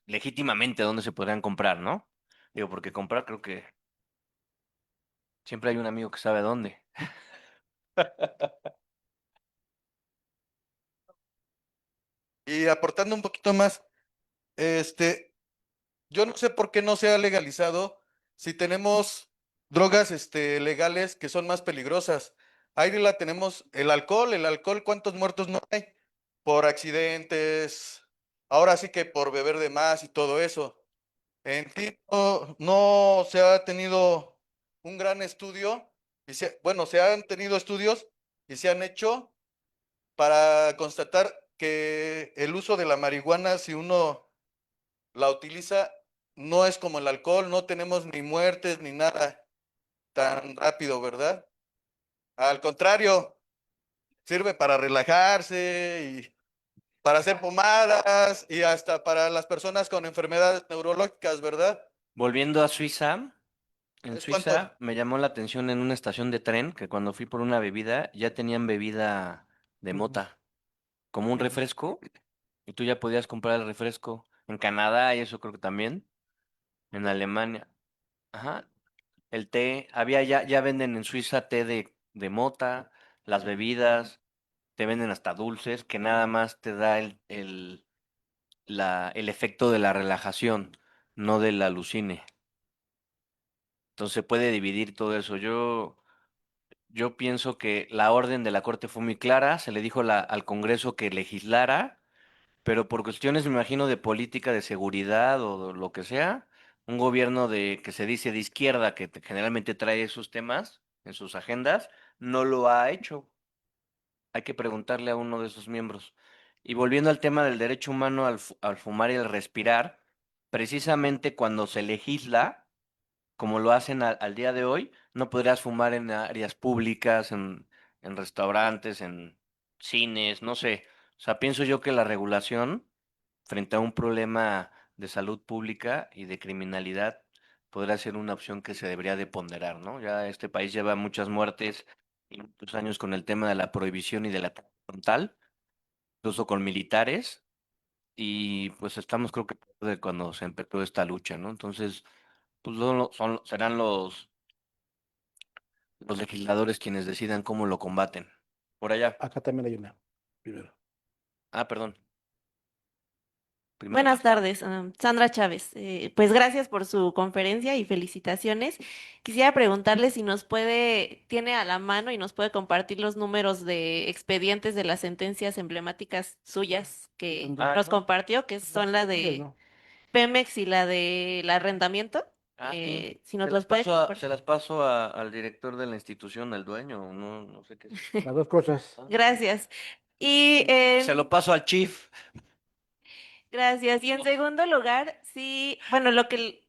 legítimamente dónde se podrían comprar, ¿no? Digo, porque comprar creo que siempre hay un amigo que sabe dónde. Y aportando un poquito más, yo no sé por qué no se ha legalizado si tenemos drogas, legales que son más peligrosas. Ahí la tenemos el alcohol, ¿cuántos muertos no hay? Por accidentes, ahora sí que por beber de más y todo eso. En sí, no se ha tenido un gran estudio, bueno, se han tenido estudios y se han hecho para constatar que el uso de la marihuana, si uno la utiliza, no es como el alcohol, no tenemos ni muertes ni nada tan rápido, ¿verdad? Al contrario, sirve para relajarse y para hacer pomadas y hasta para las personas con enfermedades neurológicas, ¿verdad? Volviendo a Suiza, en ¿Es cuánto? Suiza me llamó la atención en una estación de tren que cuando fui por una bebida ya tenían bebida de Ujú. mota, como un refresco, y tú ya podías comprar el refresco. En Canadá y eso creo que también. En Alemania. Ajá. El té, ya venden en Suiza té de mota, las bebidas, te venden hasta dulces, que nada más te da el efecto de la relajación, no del alucine. Entonces se puede dividir todo eso. Yo pienso que la orden de la Corte fue muy clara, se le dijo al Congreso que legislara, pero por cuestiones, me imagino, de política de seguridad o lo que sea, un gobierno que se dice de izquierda, que generalmente trae esos temas en sus agendas, no lo ha hecho. Hay que preguntarle a uno de esos miembros. Y volviendo al tema del derecho humano al fumar y al respirar, precisamente cuando se legisla, como lo hacen al día de hoy, no podrías fumar en áreas públicas, en restaurantes, en cines, no sé. O sea, pienso yo que la regulación frente a un problema de salud pública y de criminalidad podría ser una opción que se debería de ponderar, ¿no? Ya este país lleva muchas muertes y muchos años con el tema de la prohibición y del ataque frontal, incluso con militares, y pues estamos creo que de cuando se empezó esta lucha, ¿no? Entonces, pues serán los legisladores quienes decidan cómo lo combaten. Por allá. Acá también hay una, primero. Ah, perdón. Primero. Buenas tardes, Sandra Chávez. Pues gracias por su conferencia y felicitaciones. Quisiera preguntarle si tiene a la mano y nos puede compartir los números de expedientes de las sentencias emblemáticas suyas que ¿Dónde? nos compartió, que son la de No. Pemex y la del arrendamiento. Sí. Si nos los puede Se compartir. las paso al director de la institución, al dueño, no sé qué es. Las dos cosas. Gracias. Y Se lo paso al chief. Gracias. Y en segundo lugar, sí, bueno, lo que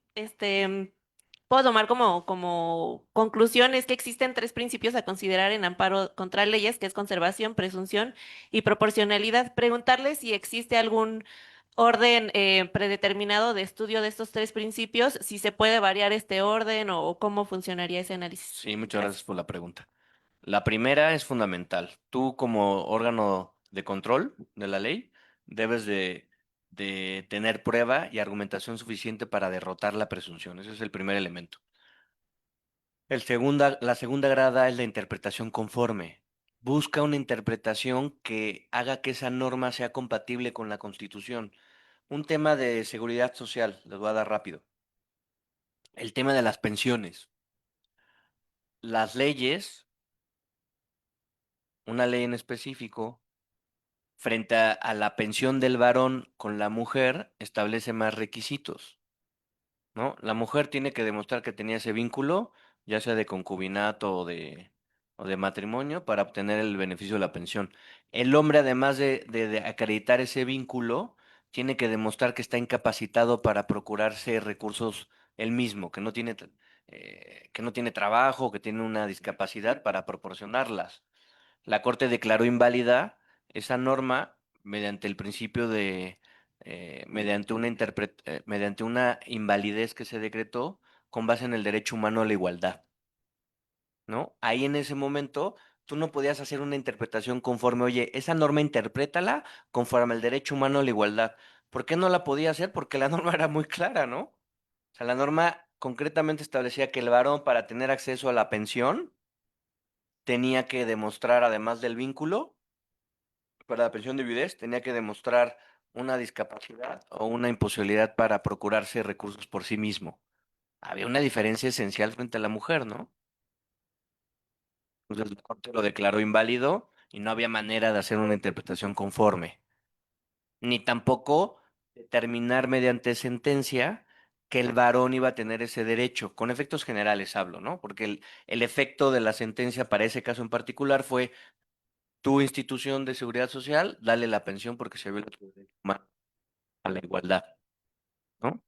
puedo tomar como conclusión es que existen tres principios a considerar en amparo contra leyes, que es conservación, presunción y proporcionalidad. Preguntarle si existe algún orden predeterminado de estudio de estos tres principios, si se puede variar este orden o cómo funcionaría ese análisis. Sí, muchas gracias Gracias. por la pregunta. La primera es fundamental. Tú como órgano de control de la ley debes de tener prueba y argumentación suficiente para derrotar la presunción. Ese es el primer elemento. La segunda grada es la interpretación conforme. Busca una interpretación que haga que esa norma sea compatible con la Constitución. Un tema de seguridad social, les voy a dar rápido. El tema de las pensiones. Las leyes, una ley en específico, frente a la pensión del varón con la mujer, establece más requisitos, ¿no? La mujer tiene que demostrar que tenía ese vínculo, ya sea de concubinato o de matrimonio, para obtener el beneficio de la pensión. El hombre, además de acreditar ese vínculo, tiene que demostrar que está incapacitado para procurarse recursos él mismo, que no tiene trabajo, que tiene una discapacidad para proporcionarlas. La Corte declaró inválida esa norma mediante el principio mediante una invalidez que se decretó con base en el derecho humano a la igualdad, ¿no? Ahí en ese momento tú no podías hacer una interpretación conforme, oye, esa norma interprétala conforme al derecho humano a la igualdad. ¿Por qué no la podía hacer? Porque la norma era muy clara, ¿no? O sea, la norma concretamente establecía que el varón para tener acceso a la pensión tenía que demostrar, además del vínculo, para la pensión de viudez, tenía que demostrar una discapacidad o una imposibilidad para procurarse recursos por sí mismo. Había una diferencia esencial frente a la mujer, ¿no? Entonces la Corte lo declaró inválido y no había manera de hacer una interpretación conforme, ni tampoco determinar mediante sentencia que el varón iba a tener ese derecho. Con efectos generales hablo, ¿no? Porque el efecto de la sentencia para ese caso en particular fue tu institución de seguridad social, dale la pensión porque se viola tu derecho humano a la igualdad, ¿no?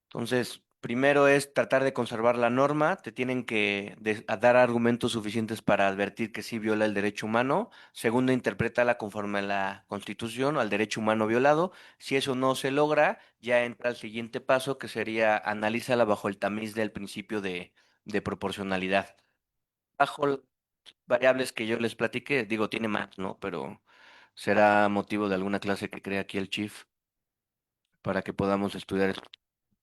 Entonces, primero es tratar de conservar la norma, te tienen que dar argumentos suficientes para advertir que sí viola el derecho humano. Segundo, interprétala conforme a la Constitución o al derecho humano violado. Si eso no se logra, ya entra el siguiente paso, que sería analízala bajo el tamiz del principio de proporcionalidad. Bajo las variables que yo les platiqué, digo, tiene más, ¿no? Pero será motivo de alguna clase que crea aquí el chief para que podamos estudiar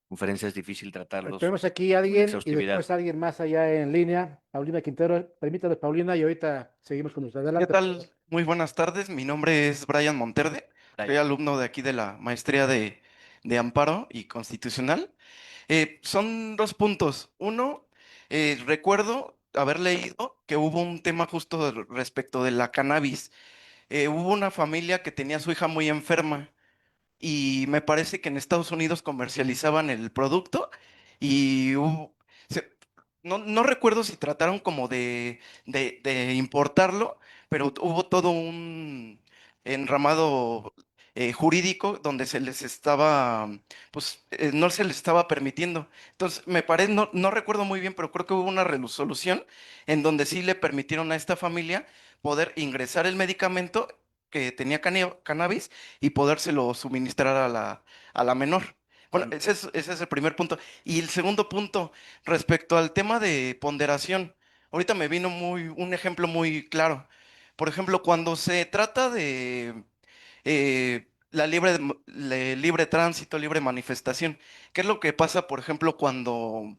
conferencias. Es difícil tratarlos Tenemos aquí a con alguien y exhaustividad. después alguien más allá en línea. Paulina Quintero, permítame, Paulina, y ahorita seguimos con usted. ¿Qué Adelante. tal? Muy buenas tardes. Mi nombre es Brian Monterde. Soy Brian. alumno de aquí de la maestría de Amparo y Constitucional. Son dos puntos. Uno, recuerdo haber leído que hubo un tema justo respecto de la cannabis. Hubo una familia que tenía a su hija muy enferma y me parece que en Estados Unidos comercializaban el producto y se- no recuerdo si trataron como de importarlo, pero hubo todo un enramado jurídico donde se les estaba, pues no se les estaba permitiendo. Entonces, me parece, no recuerdo muy bien, pero creo que hubo una resolución en donde sí le permitieron a esta familia poder ingresar el medicamento que tenía cannabis y podérselo suministrar a la menor. Bueno, ese es el primer punto. Y el segundo punto, respecto al tema de ponderación, ahorita me vino un ejemplo muy claro. Por ejemplo, cuando se trata de la libre tránsito, libre manifestación, ¿qué es lo que pasa, por ejemplo, cuando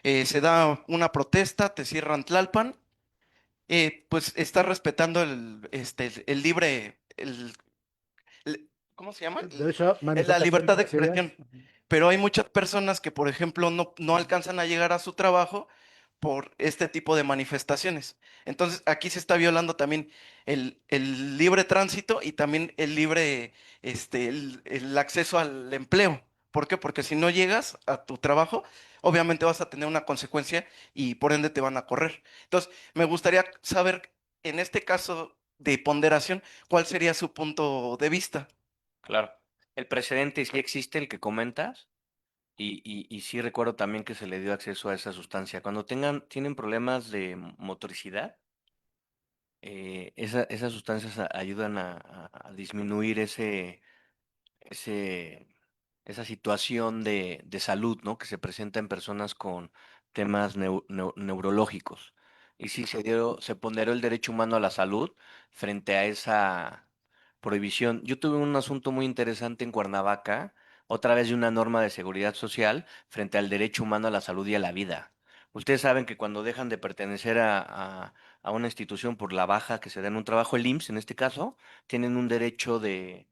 se da una protesta, te cierran Tlalpan? Pues estás respetando el libre, ¿cómo se llama? Derecho a La manifestación libertad de de las ideas. expresión. Pero hay muchas personas que, por ejemplo, no alcanzan a llegar a su trabajo por este tipo de manifestaciones. Entonces, aquí se está violando también el libre tránsito y también el acceso al empleo. ¿Por qué? Porque si no llegas a tu trabajo, obviamente vas a tener una consecuencia y por ende te van a correr. Entonces, me gustaría saber, en este caso de ponderación, cuál sería su punto de vista. Claro. El precedente sí existe, el que comentas, y sí recuerdo también que se le dio acceso a esa sustancia. Cuando tienen problemas de motricidad, esas sustancias ayudan a disminuir ese, esa situación de salud, ¿no? Que se presenta en personas con temas neurológicos. Y sí, se ponderó el derecho humano a la salud frente a esa prohibición. Yo tuve un asunto muy interesante en Cuernavaca, otra vez de una norma de seguridad social frente al derecho humano a la salud y a la vida. Ustedes saben que cuando dejan de pertenecer a una institución por la baja que se da en un trabajo, el IMSS en este caso, tienen un derecho de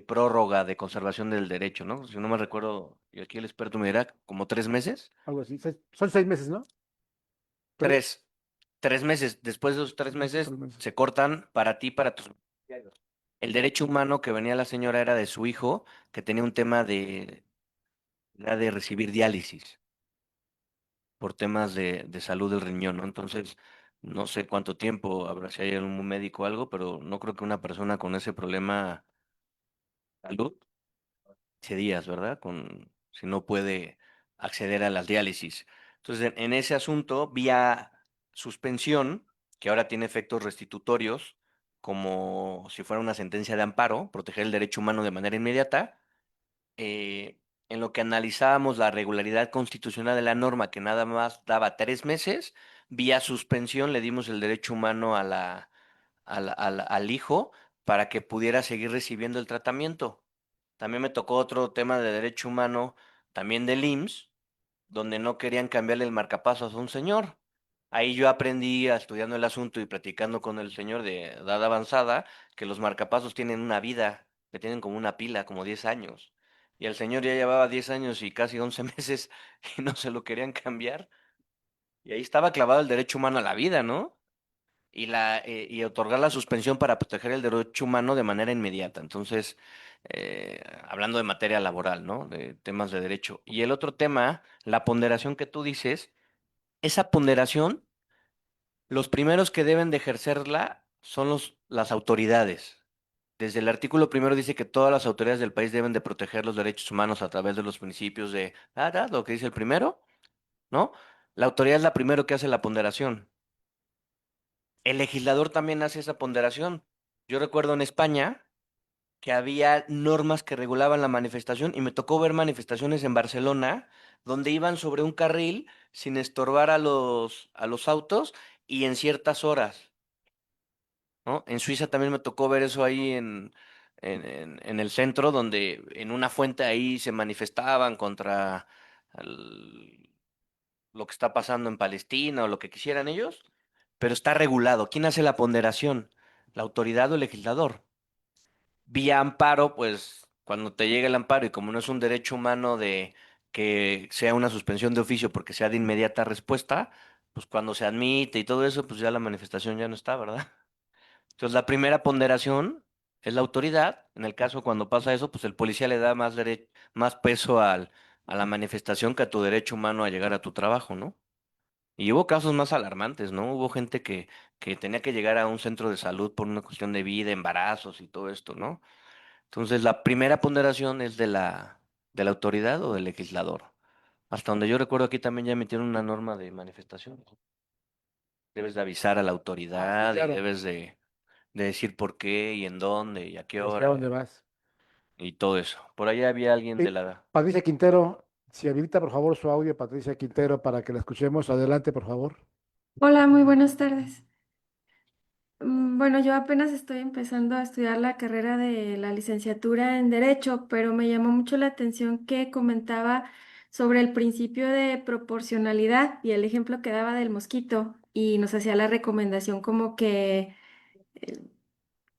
prórroga de conservación del derecho, ¿no? Si no me recuerdo, y aquí el experto me dirá, como 3 meses. Algo así. Son 6 meses, ¿no? Tres, Tres, 3 meses. Después de esos 3 meses 3 meses. se cortan para ti, para tus beneficiarios. El derecho humano que venía la señora era de su hijo, que tenía un tema era de recibir diálisis por temas de salud del riñón, ¿no? Entonces, no sé cuánto tiempo habrá, si hay algún médico o algo, pero no creo que una persona con ese problema de salud 15 días, ¿verdad? Si no puede acceder a las diálisis. Entonces, en ese asunto, vía suspensión, que ahora tiene efectos restitutorios, como si fuera una sentencia de amparo, proteger el derecho humano de manera inmediata, en lo que analizábamos la regularidad constitucional de la norma, que nada más daba 3 meses, vía suspensión le dimos el derecho humano al hijo para que pudiera seguir recibiendo el tratamiento. También me tocó otro tema de derecho humano, también del IMSS, donde no querían cambiarle el marcapasos a un señor. Ahí yo aprendí, estudiando el asunto y platicando con el señor de edad avanzada, que los marcapasos tienen una vida, que tienen como una pila, como 10 años. Y el señor ya llevaba 10 años y casi 11 meses y no se lo querían cambiar. Y ahí estaba clavado el derecho humano a la vida, ¿no? Y otorgar la suspensión para proteger el derecho humano de manera inmediata. Entonces, hablando de materia laboral, ¿no? De temas de derecho. Y el otro tema, la ponderación que tú dices, esa ponderación, los primeros que deben de ejercerla son las autoridades. Desde el artículo primero dice que todas las autoridades del país deben de proteger los derechos humanos a través de los principios lo que dice el primero, ¿no? La autoridad es la primero que hace la ponderación. El legislador también hace esa ponderación. Yo recuerdo en España que había normas que regulaban la manifestación y me tocó ver manifestaciones en Barcelona donde iban sobre un carril sin estorbar a los autos y en ciertas horas, ¿no? En Suiza también me tocó ver eso ahí en el centro, donde en una fuente ahí se manifestaban contra el- lo que está pasando en Palestina o lo que quisieran ellos, pero está regulado. ¿Quién hace la ponderación? ¿La autoridad o el legislador? Vía amparo, pues cuando te llega el amparo y como no es un derecho humano de que sea una suspensión de oficio porque sea de inmediata respuesta, pues cuando se admite y todo eso, pues ya la manifestación ya no está, ¿verdad? Entonces la primera ponderación es la autoridad. En el caso cuando pasa eso, pues el policía le da más peso a la manifestación que a tu derecho humano a llegar a tu trabajo, ¿no? Y hubo casos más alarmantes, ¿no? Hubo gente que tenía que llegar a un centro de salud por una cuestión de vida, embarazos y todo esto, ¿no? Entonces, la primera ponderación es de la autoridad o del legislador. Hasta donde yo recuerdo aquí también ya emitieron una norma de manifestación. Debes de avisar a la Ah, sí, autoridad y claro. debes de decir por qué y en dónde y a qué Y hacia hora dónde vas. y todo eso. Por ahí había alguien de Sí, la... Patricia Quintero, si habilita por favor su audio, Patricia Quintero, para que la escuchemos. Adelante, por favor. Hola, muy buenas tardes. Bueno, yo apenas estoy empezando a estudiar la carrera de la licenciatura en Derecho, pero me llamó mucho la atención que comentaba sobre el principio de proporcionalidad y el ejemplo que daba del mosquito y nos hacía la recomendación como que,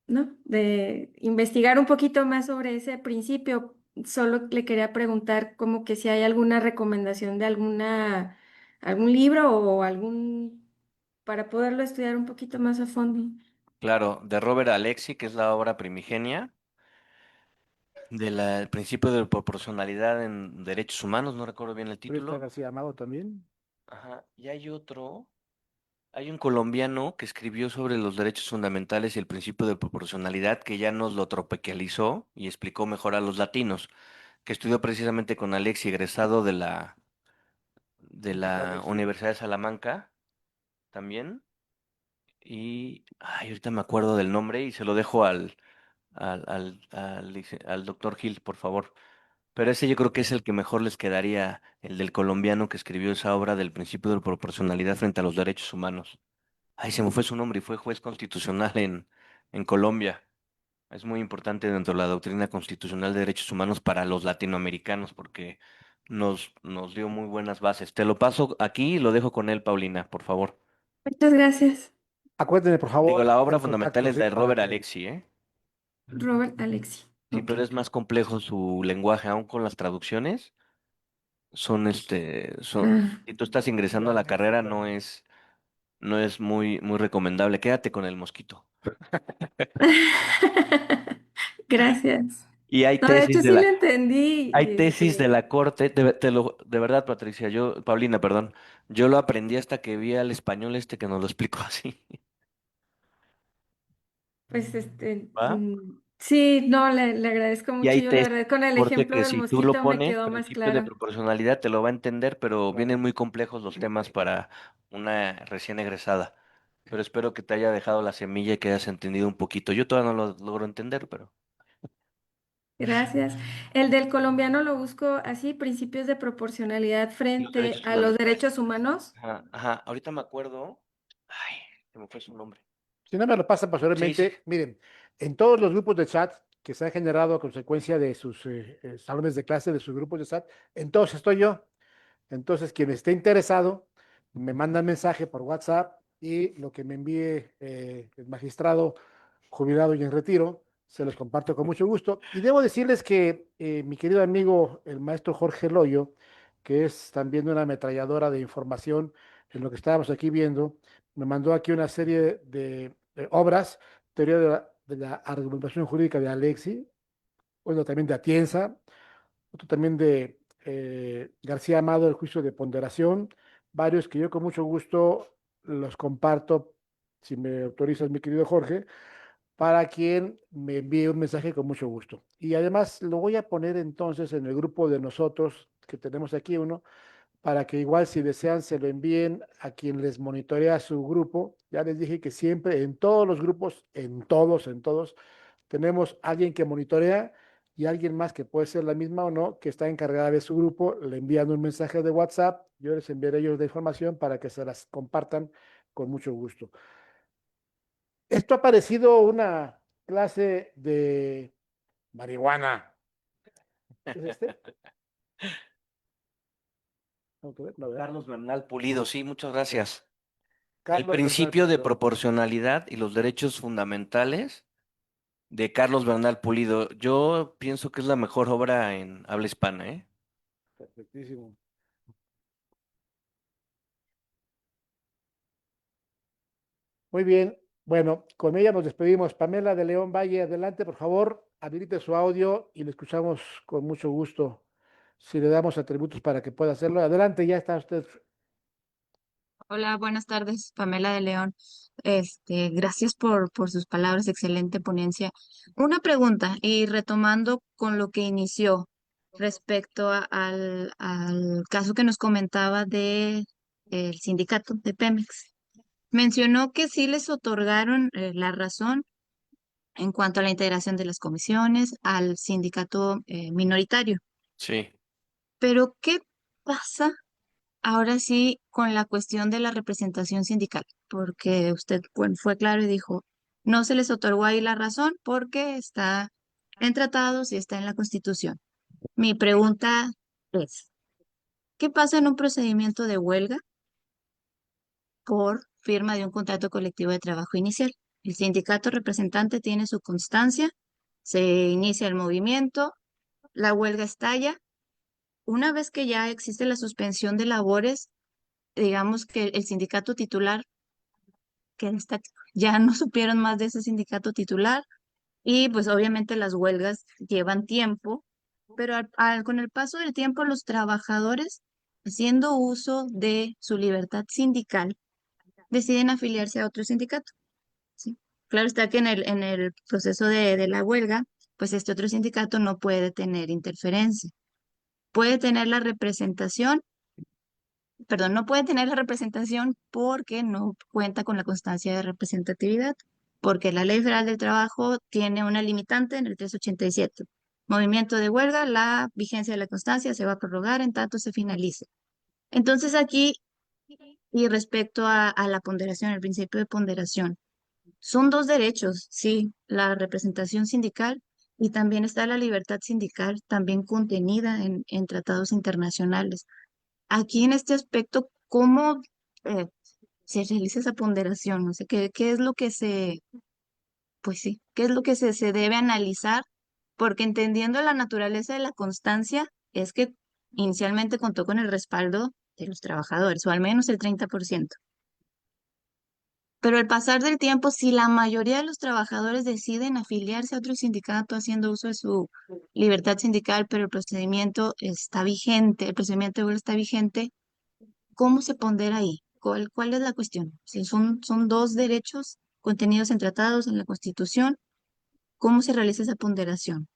¿no? De investigar un poquito más sobre ese principio. Solo le quería preguntar como que si hay alguna recomendación de algún libro o para poderlo estudiar un poquito más a fondo. Claro, de Robert Alexi, que es la obra primigenia, del principio de proporcionalidad en derechos humanos, no recuerdo bien el Mirta título. García Amado también. Ajá, y hay otro. Hay un colombiano que escribió sobre los derechos fundamentales y el principio de proporcionalidad que ya nos lo tropicalizó y explicó mejor a los latinos, que estudió precisamente con Alexi, egresado de la Alexi. Universidad de Salamanca también. Y ay, ahorita me acuerdo del nombre y se lo dejo al doctor Gil, por favor. Pero ese yo creo que es el que mejor les quedaría, el del colombiano que escribió esa obra del principio de proporcionalidad frente a los derechos humanos. Ay, se me fue su nombre y fue juez constitucional en Colombia. Es muy importante dentro de la doctrina constitucional de derechos humanos para los latinoamericanos porque nos dio muy buenas bases. Te lo paso aquí y lo dejo con él, Paulina, por favor. Muchas gracias, Acuérdenme, por Digo, favor, la obra el fundamental contacto, es ¿sí? la de Para Robert que... Alexi, ¿eh? Robert Alexi. Sí, Ok. pero es más complejo su lenguaje, aún con las traducciones. Ah. Si tú estás ingresando a la carrera, no es muy recomendable. Quédate con el mosquito. Gracias. Y No, de hecho sí lo entendí. hay tesis de la corte, de verdad, Patricia, Paulina, perdón, yo lo aprendí hasta que vi al español este que nos lo explicó así. Pues ¿Va? sí, no, le agradezco Y mucho. hay Yo la tesis verdad con de el corte ejemplo que del si tú lo mosquito me pones, quedó más principio de claro. proporcionalidad, te lo va a entender, pero vienen muy complejos los temas para una recién egresada. Pero espero que te haya dejado la semilla y que hayas entendido un poquito. Yo todavía no lo logro entender, pero Gracias. El del colombiano lo busco así, principios de proporcionalidad los frente derechos a los fundamentales. derechos humanos. Ajá, ajá, ahorita me acuerdo. Ay, se me fue su nombre. Si no me lo pasan Sí, sí. posteriormente, miren, en todos los grupos de chat que se han generado a consecuencia de sus salones de clase, de sus grupos de chat, en todos estoy yo. Entonces, quien esté interesado, me manda mensaje por WhatsApp y lo que me envíe el magistrado jubilado y en retiro, se los comparto con mucho gusto. Y debo decirles que mi querido amigo, el maestro Jorge Loyo, que es también una ametralladora de información en lo que estábamos aquí viendo, me mandó aquí una serie de obras, teoría de la argumentación jurídica de Alexi, bueno, también de Atienza, otro también de García Amado, el juicio de ponderación, varios que yo con mucho gusto los comparto, si me autorizas, mi querido Jorge, para quien me envíe un mensaje con mucho gusto. Y además lo voy a poner entonces en el grupo de nosotros que tenemos aquí uno, para que igual si desean se lo envíen a quien les monitorea su grupo. Ya les dije que siempre en todos los grupos, en todos, tenemos alguien que monitorea y alguien más que puede ser la misma o no, que está encargada de su grupo, le envían un mensaje de WhatsApp, yo les enviaré ellos la información para que se las compartan con mucho gusto. Esto ha parecido una clase de marihuana. ¿Es este? Tengo que ver, no, ¿verdad? Carlos Bernal Pulido, sí, muchas gracias. El Carlos Bernal principio de Pulido. proporcionalidad y los derechos fundamentales de Carlos Bernal Pulido. Yo pienso que es la mejor obra en habla hispana, ¿eh? Perfectísimo. Muy bien. Bueno, con ella nos despedimos. Pamela de León Valle, adelante, por favor, habilite su audio y le escuchamos con mucho gusto. Si le damos atributos para que pueda hacerlo. Adelante, ya está usted. Hola, buenas tardes, Pamela de León. Gracias por sus palabras, excelente ponencia. Una pregunta, y retomando con lo que inició respecto al caso que nos comentaba de el sindicato de Pemex. Mencionó que sí les otorgaron la razón en cuanto a la integración de las comisiones al sindicato minoritario. Sí. Pero, ¿qué pasa ahora sí con la cuestión de la representación sindical? Porque usted, bueno, fue claro y dijo, no se les otorgó ahí la razón porque está en tratados y está en la Constitución. Mi pregunta es, ¿qué pasa en un procedimiento de huelga por firma de un contrato colectivo de trabajo inicial? El sindicato representante tiene su constancia, se inicia el movimiento, la huelga estalla. Una vez que ya existe la suspensión de labores, digamos que el sindicato titular, ya no supieron más de ese sindicato titular y pues obviamente las huelgas llevan tiempo, pero con el paso del tiempo los trabajadores, haciendo uso de su libertad sindical, deciden afiliarse a otro sindicato. ¿Sí? Claro está que en el proceso de la huelga, pues este otro sindicato no puede tener interferencia. Puede tener la representación, perdón, no puede tener la representación porque no cuenta con la constancia de representatividad, porque la Ley Federal del Trabajo tiene una limitante en el 387. Movimiento de huelga, la vigencia de la constancia se va a prorrogar en tanto se finalice. Entonces aquí, y respecto a la ponderación, el principio de ponderación, son dos derechos, sí, la representación sindical y también está la libertad sindical, también contenida en tratados internacionales. Aquí en este aspecto, ¿cómo eh, se realiza esa ponderación? No sé, ¿qué es lo que pues sí, qué es lo que se debe analizar? Porque entendiendo la naturaleza de la constancia, es que inicialmente contó con el respaldo de los trabajadores, o al menos el 30%. Pero al pasar del tiempo, si la mayoría de los trabajadores deciden afiliarse a otro sindicato haciendo uso de su libertad sindical, pero el procedimiento está vigente, el procedimiento de huelga está vigente, ¿cómo se pondera ahí? ¿Cuál es la cuestión? Si son dos derechos contenidos en tratados, en la Constitución, ¿cómo se realiza esa ponderación?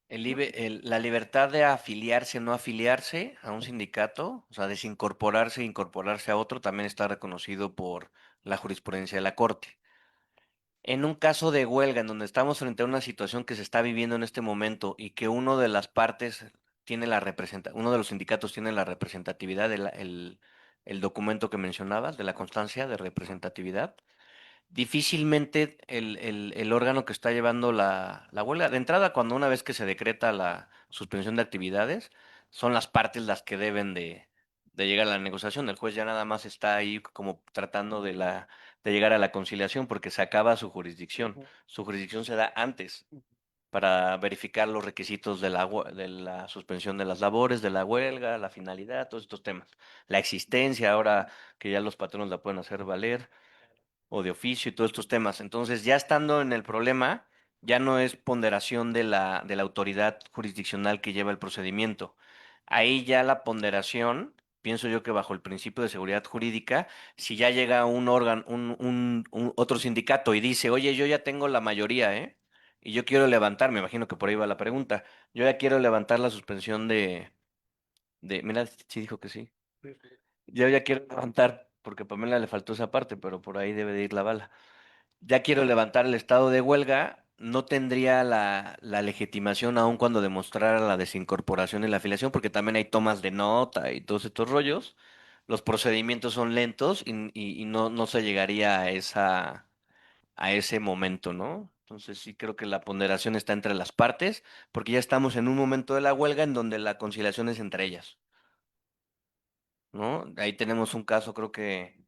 La libertad de afiliarse o no afiliarse a un sindicato, o sea, desincorporarse e incorporarse a otro, también está reconocido por la jurisprudencia de la Corte. En un caso de huelga en donde estamos frente a una situación que se está viviendo en este momento y que uno de las partes tiene uno de los sindicatos tiene la representatividad, el documento que mencionabas, de la constancia de representatividad, difícilmente el órgano que está llevando la huelga, de entrada, cuando una vez que se decreta la suspensión de actividades, son las partes las que deben de llegar a la negociación. El juez ya nada más está ahí como tratando de llegar a la conciliación porque se acaba su jurisdicción. Su jurisdicción se da antes para verificar los requisitos de la suspensión de las labores, de la huelga, la finalidad, todos estos temas. La existencia, ahora que ya los patronos la pueden hacer valer o de oficio y todos estos temas. Entonces, ya estando en el problema, ya no es ponderación de la autoridad jurisdiccional que lleva el procedimiento. Ahí ya la ponderación, pienso yo que bajo el principio de seguridad jurídica, si ya llega un órgano, otro sindicato y dice, oye, yo ya tengo la mayoría, ¿eh? Y yo quiero levantar, me imagino que por ahí va la pregunta, yo ya quiero levantar la suspensión mira, sí dijo que sí. Yo ya quiero levantar, porque a Pamela le faltó esa parte, pero por ahí debe de ir la bala. Ya quiero levantar el estado de huelga, no tendría la legitimación aun cuando demostrara la desincorporación y la afiliación, porque también hay tomas de nota y todos estos rollos. Los procedimientos son lentos y no se llegaría a ese momento, ¿no? Entonces sí creo que la ponderación está entre las partes, porque ya estamos en un momento de la huelga en donde la conciliación es entre ellas, ¿no? Ahí tenemos un caso, creo que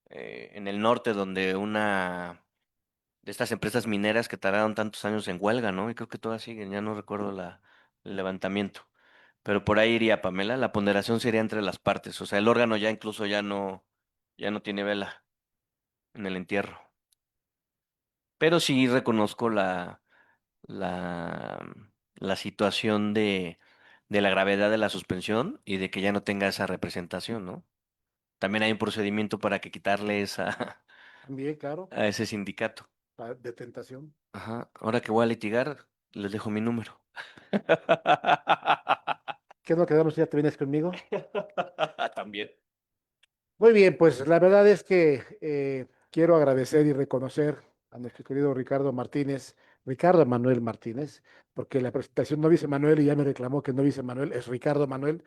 en el norte, donde una de estas empresas mineras que tardaron tantos años en huelga, ¿no? Y creo que todas siguen, ya no recuerdo el levantamiento. Pero por ahí iría Pamela, la ponderación sería entre las partes, o sea, el órgano ya incluso ya no tiene vela en el entierro. Pero sí reconozco la, la situación de la gravedad de la suspensión y de que ya no tenga esa representación, ¿no? También hay un procedimiento para que quitarle esa También, claro, a ese sindicato. de tentación. Ajá. Ahora que voy a litigar, les dejo mi número. ¿Qué no quedamos si ya te vienes conmigo? También. Muy bien, pues la verdad es que quiero agradecer y reconocer a nuestro querido Ricardo Manuel Martínez, porque la presentación no dice Manuel y ya me reclamó que no dice Manuel, es Ricardo Manuel,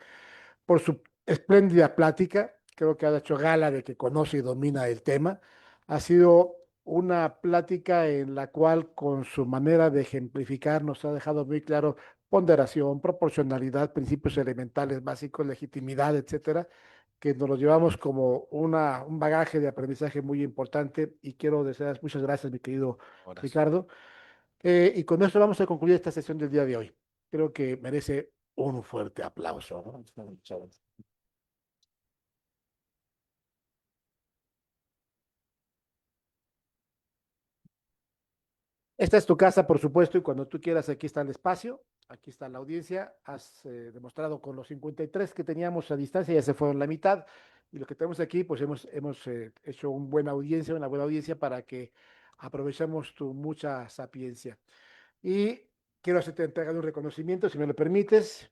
por su espléndida plática. Creo que ha hecho gala de que conoce y domina el tema. Ha sido una plática en la cual, con su manera de ejemplificar, nos ha dejado muy claro ponderación, proporcionalidad, principios elementales básicos, legitimidad, etcétera, que nos lo llevamos como un bagaje de aprendizaje muy importante. Y quiero desear muchas gracias, mi querido Ahora sí. Ricardo. Y con esto vamos a concluir esta sesión del día de hoy. Creo que merece un fuerte aplauso, ¿no? Esta es tu casa, por supuesto, y cuando tú quieras, aquí está el espacio, aquí está la audiencia. Has demostrado con los 53 que teníamos a distancia, ya se fueron la mitad, Y lo que tenemos aquí, pues hemos hecho una buena audiencia para que aprovechemos tu mucha sapiencia. Y quiero hacerte entrega de un reconocimiento, si me lo permites.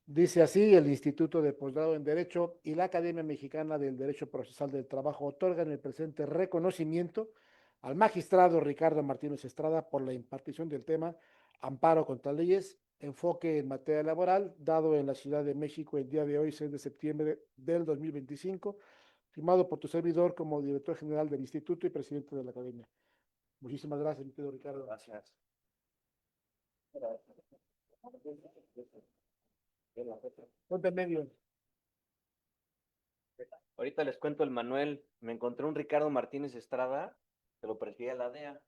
Dice así, el Instituto de Posgrado en Derecho y la Academia Mexicana del Derecho Procesal del Trabajo otorgan el presente reconocimiento al magistrado Ricardo Martínez Estrada por la impartición del tema Amparo contra Leyes, enfoque en materia laboral, dado en la Ciudad de México el día de hoy, 6 de septiembre del 2025, firmado por tu servidor como director general del instituto y presidente de la academia. Muchísimas gracias, mi querido Ricardo. Gracias. Ponte en medio. Ahorita les cuento el Manuel. Me encontré un Ricardo Martínez Estrada, que lo presidía la DEA.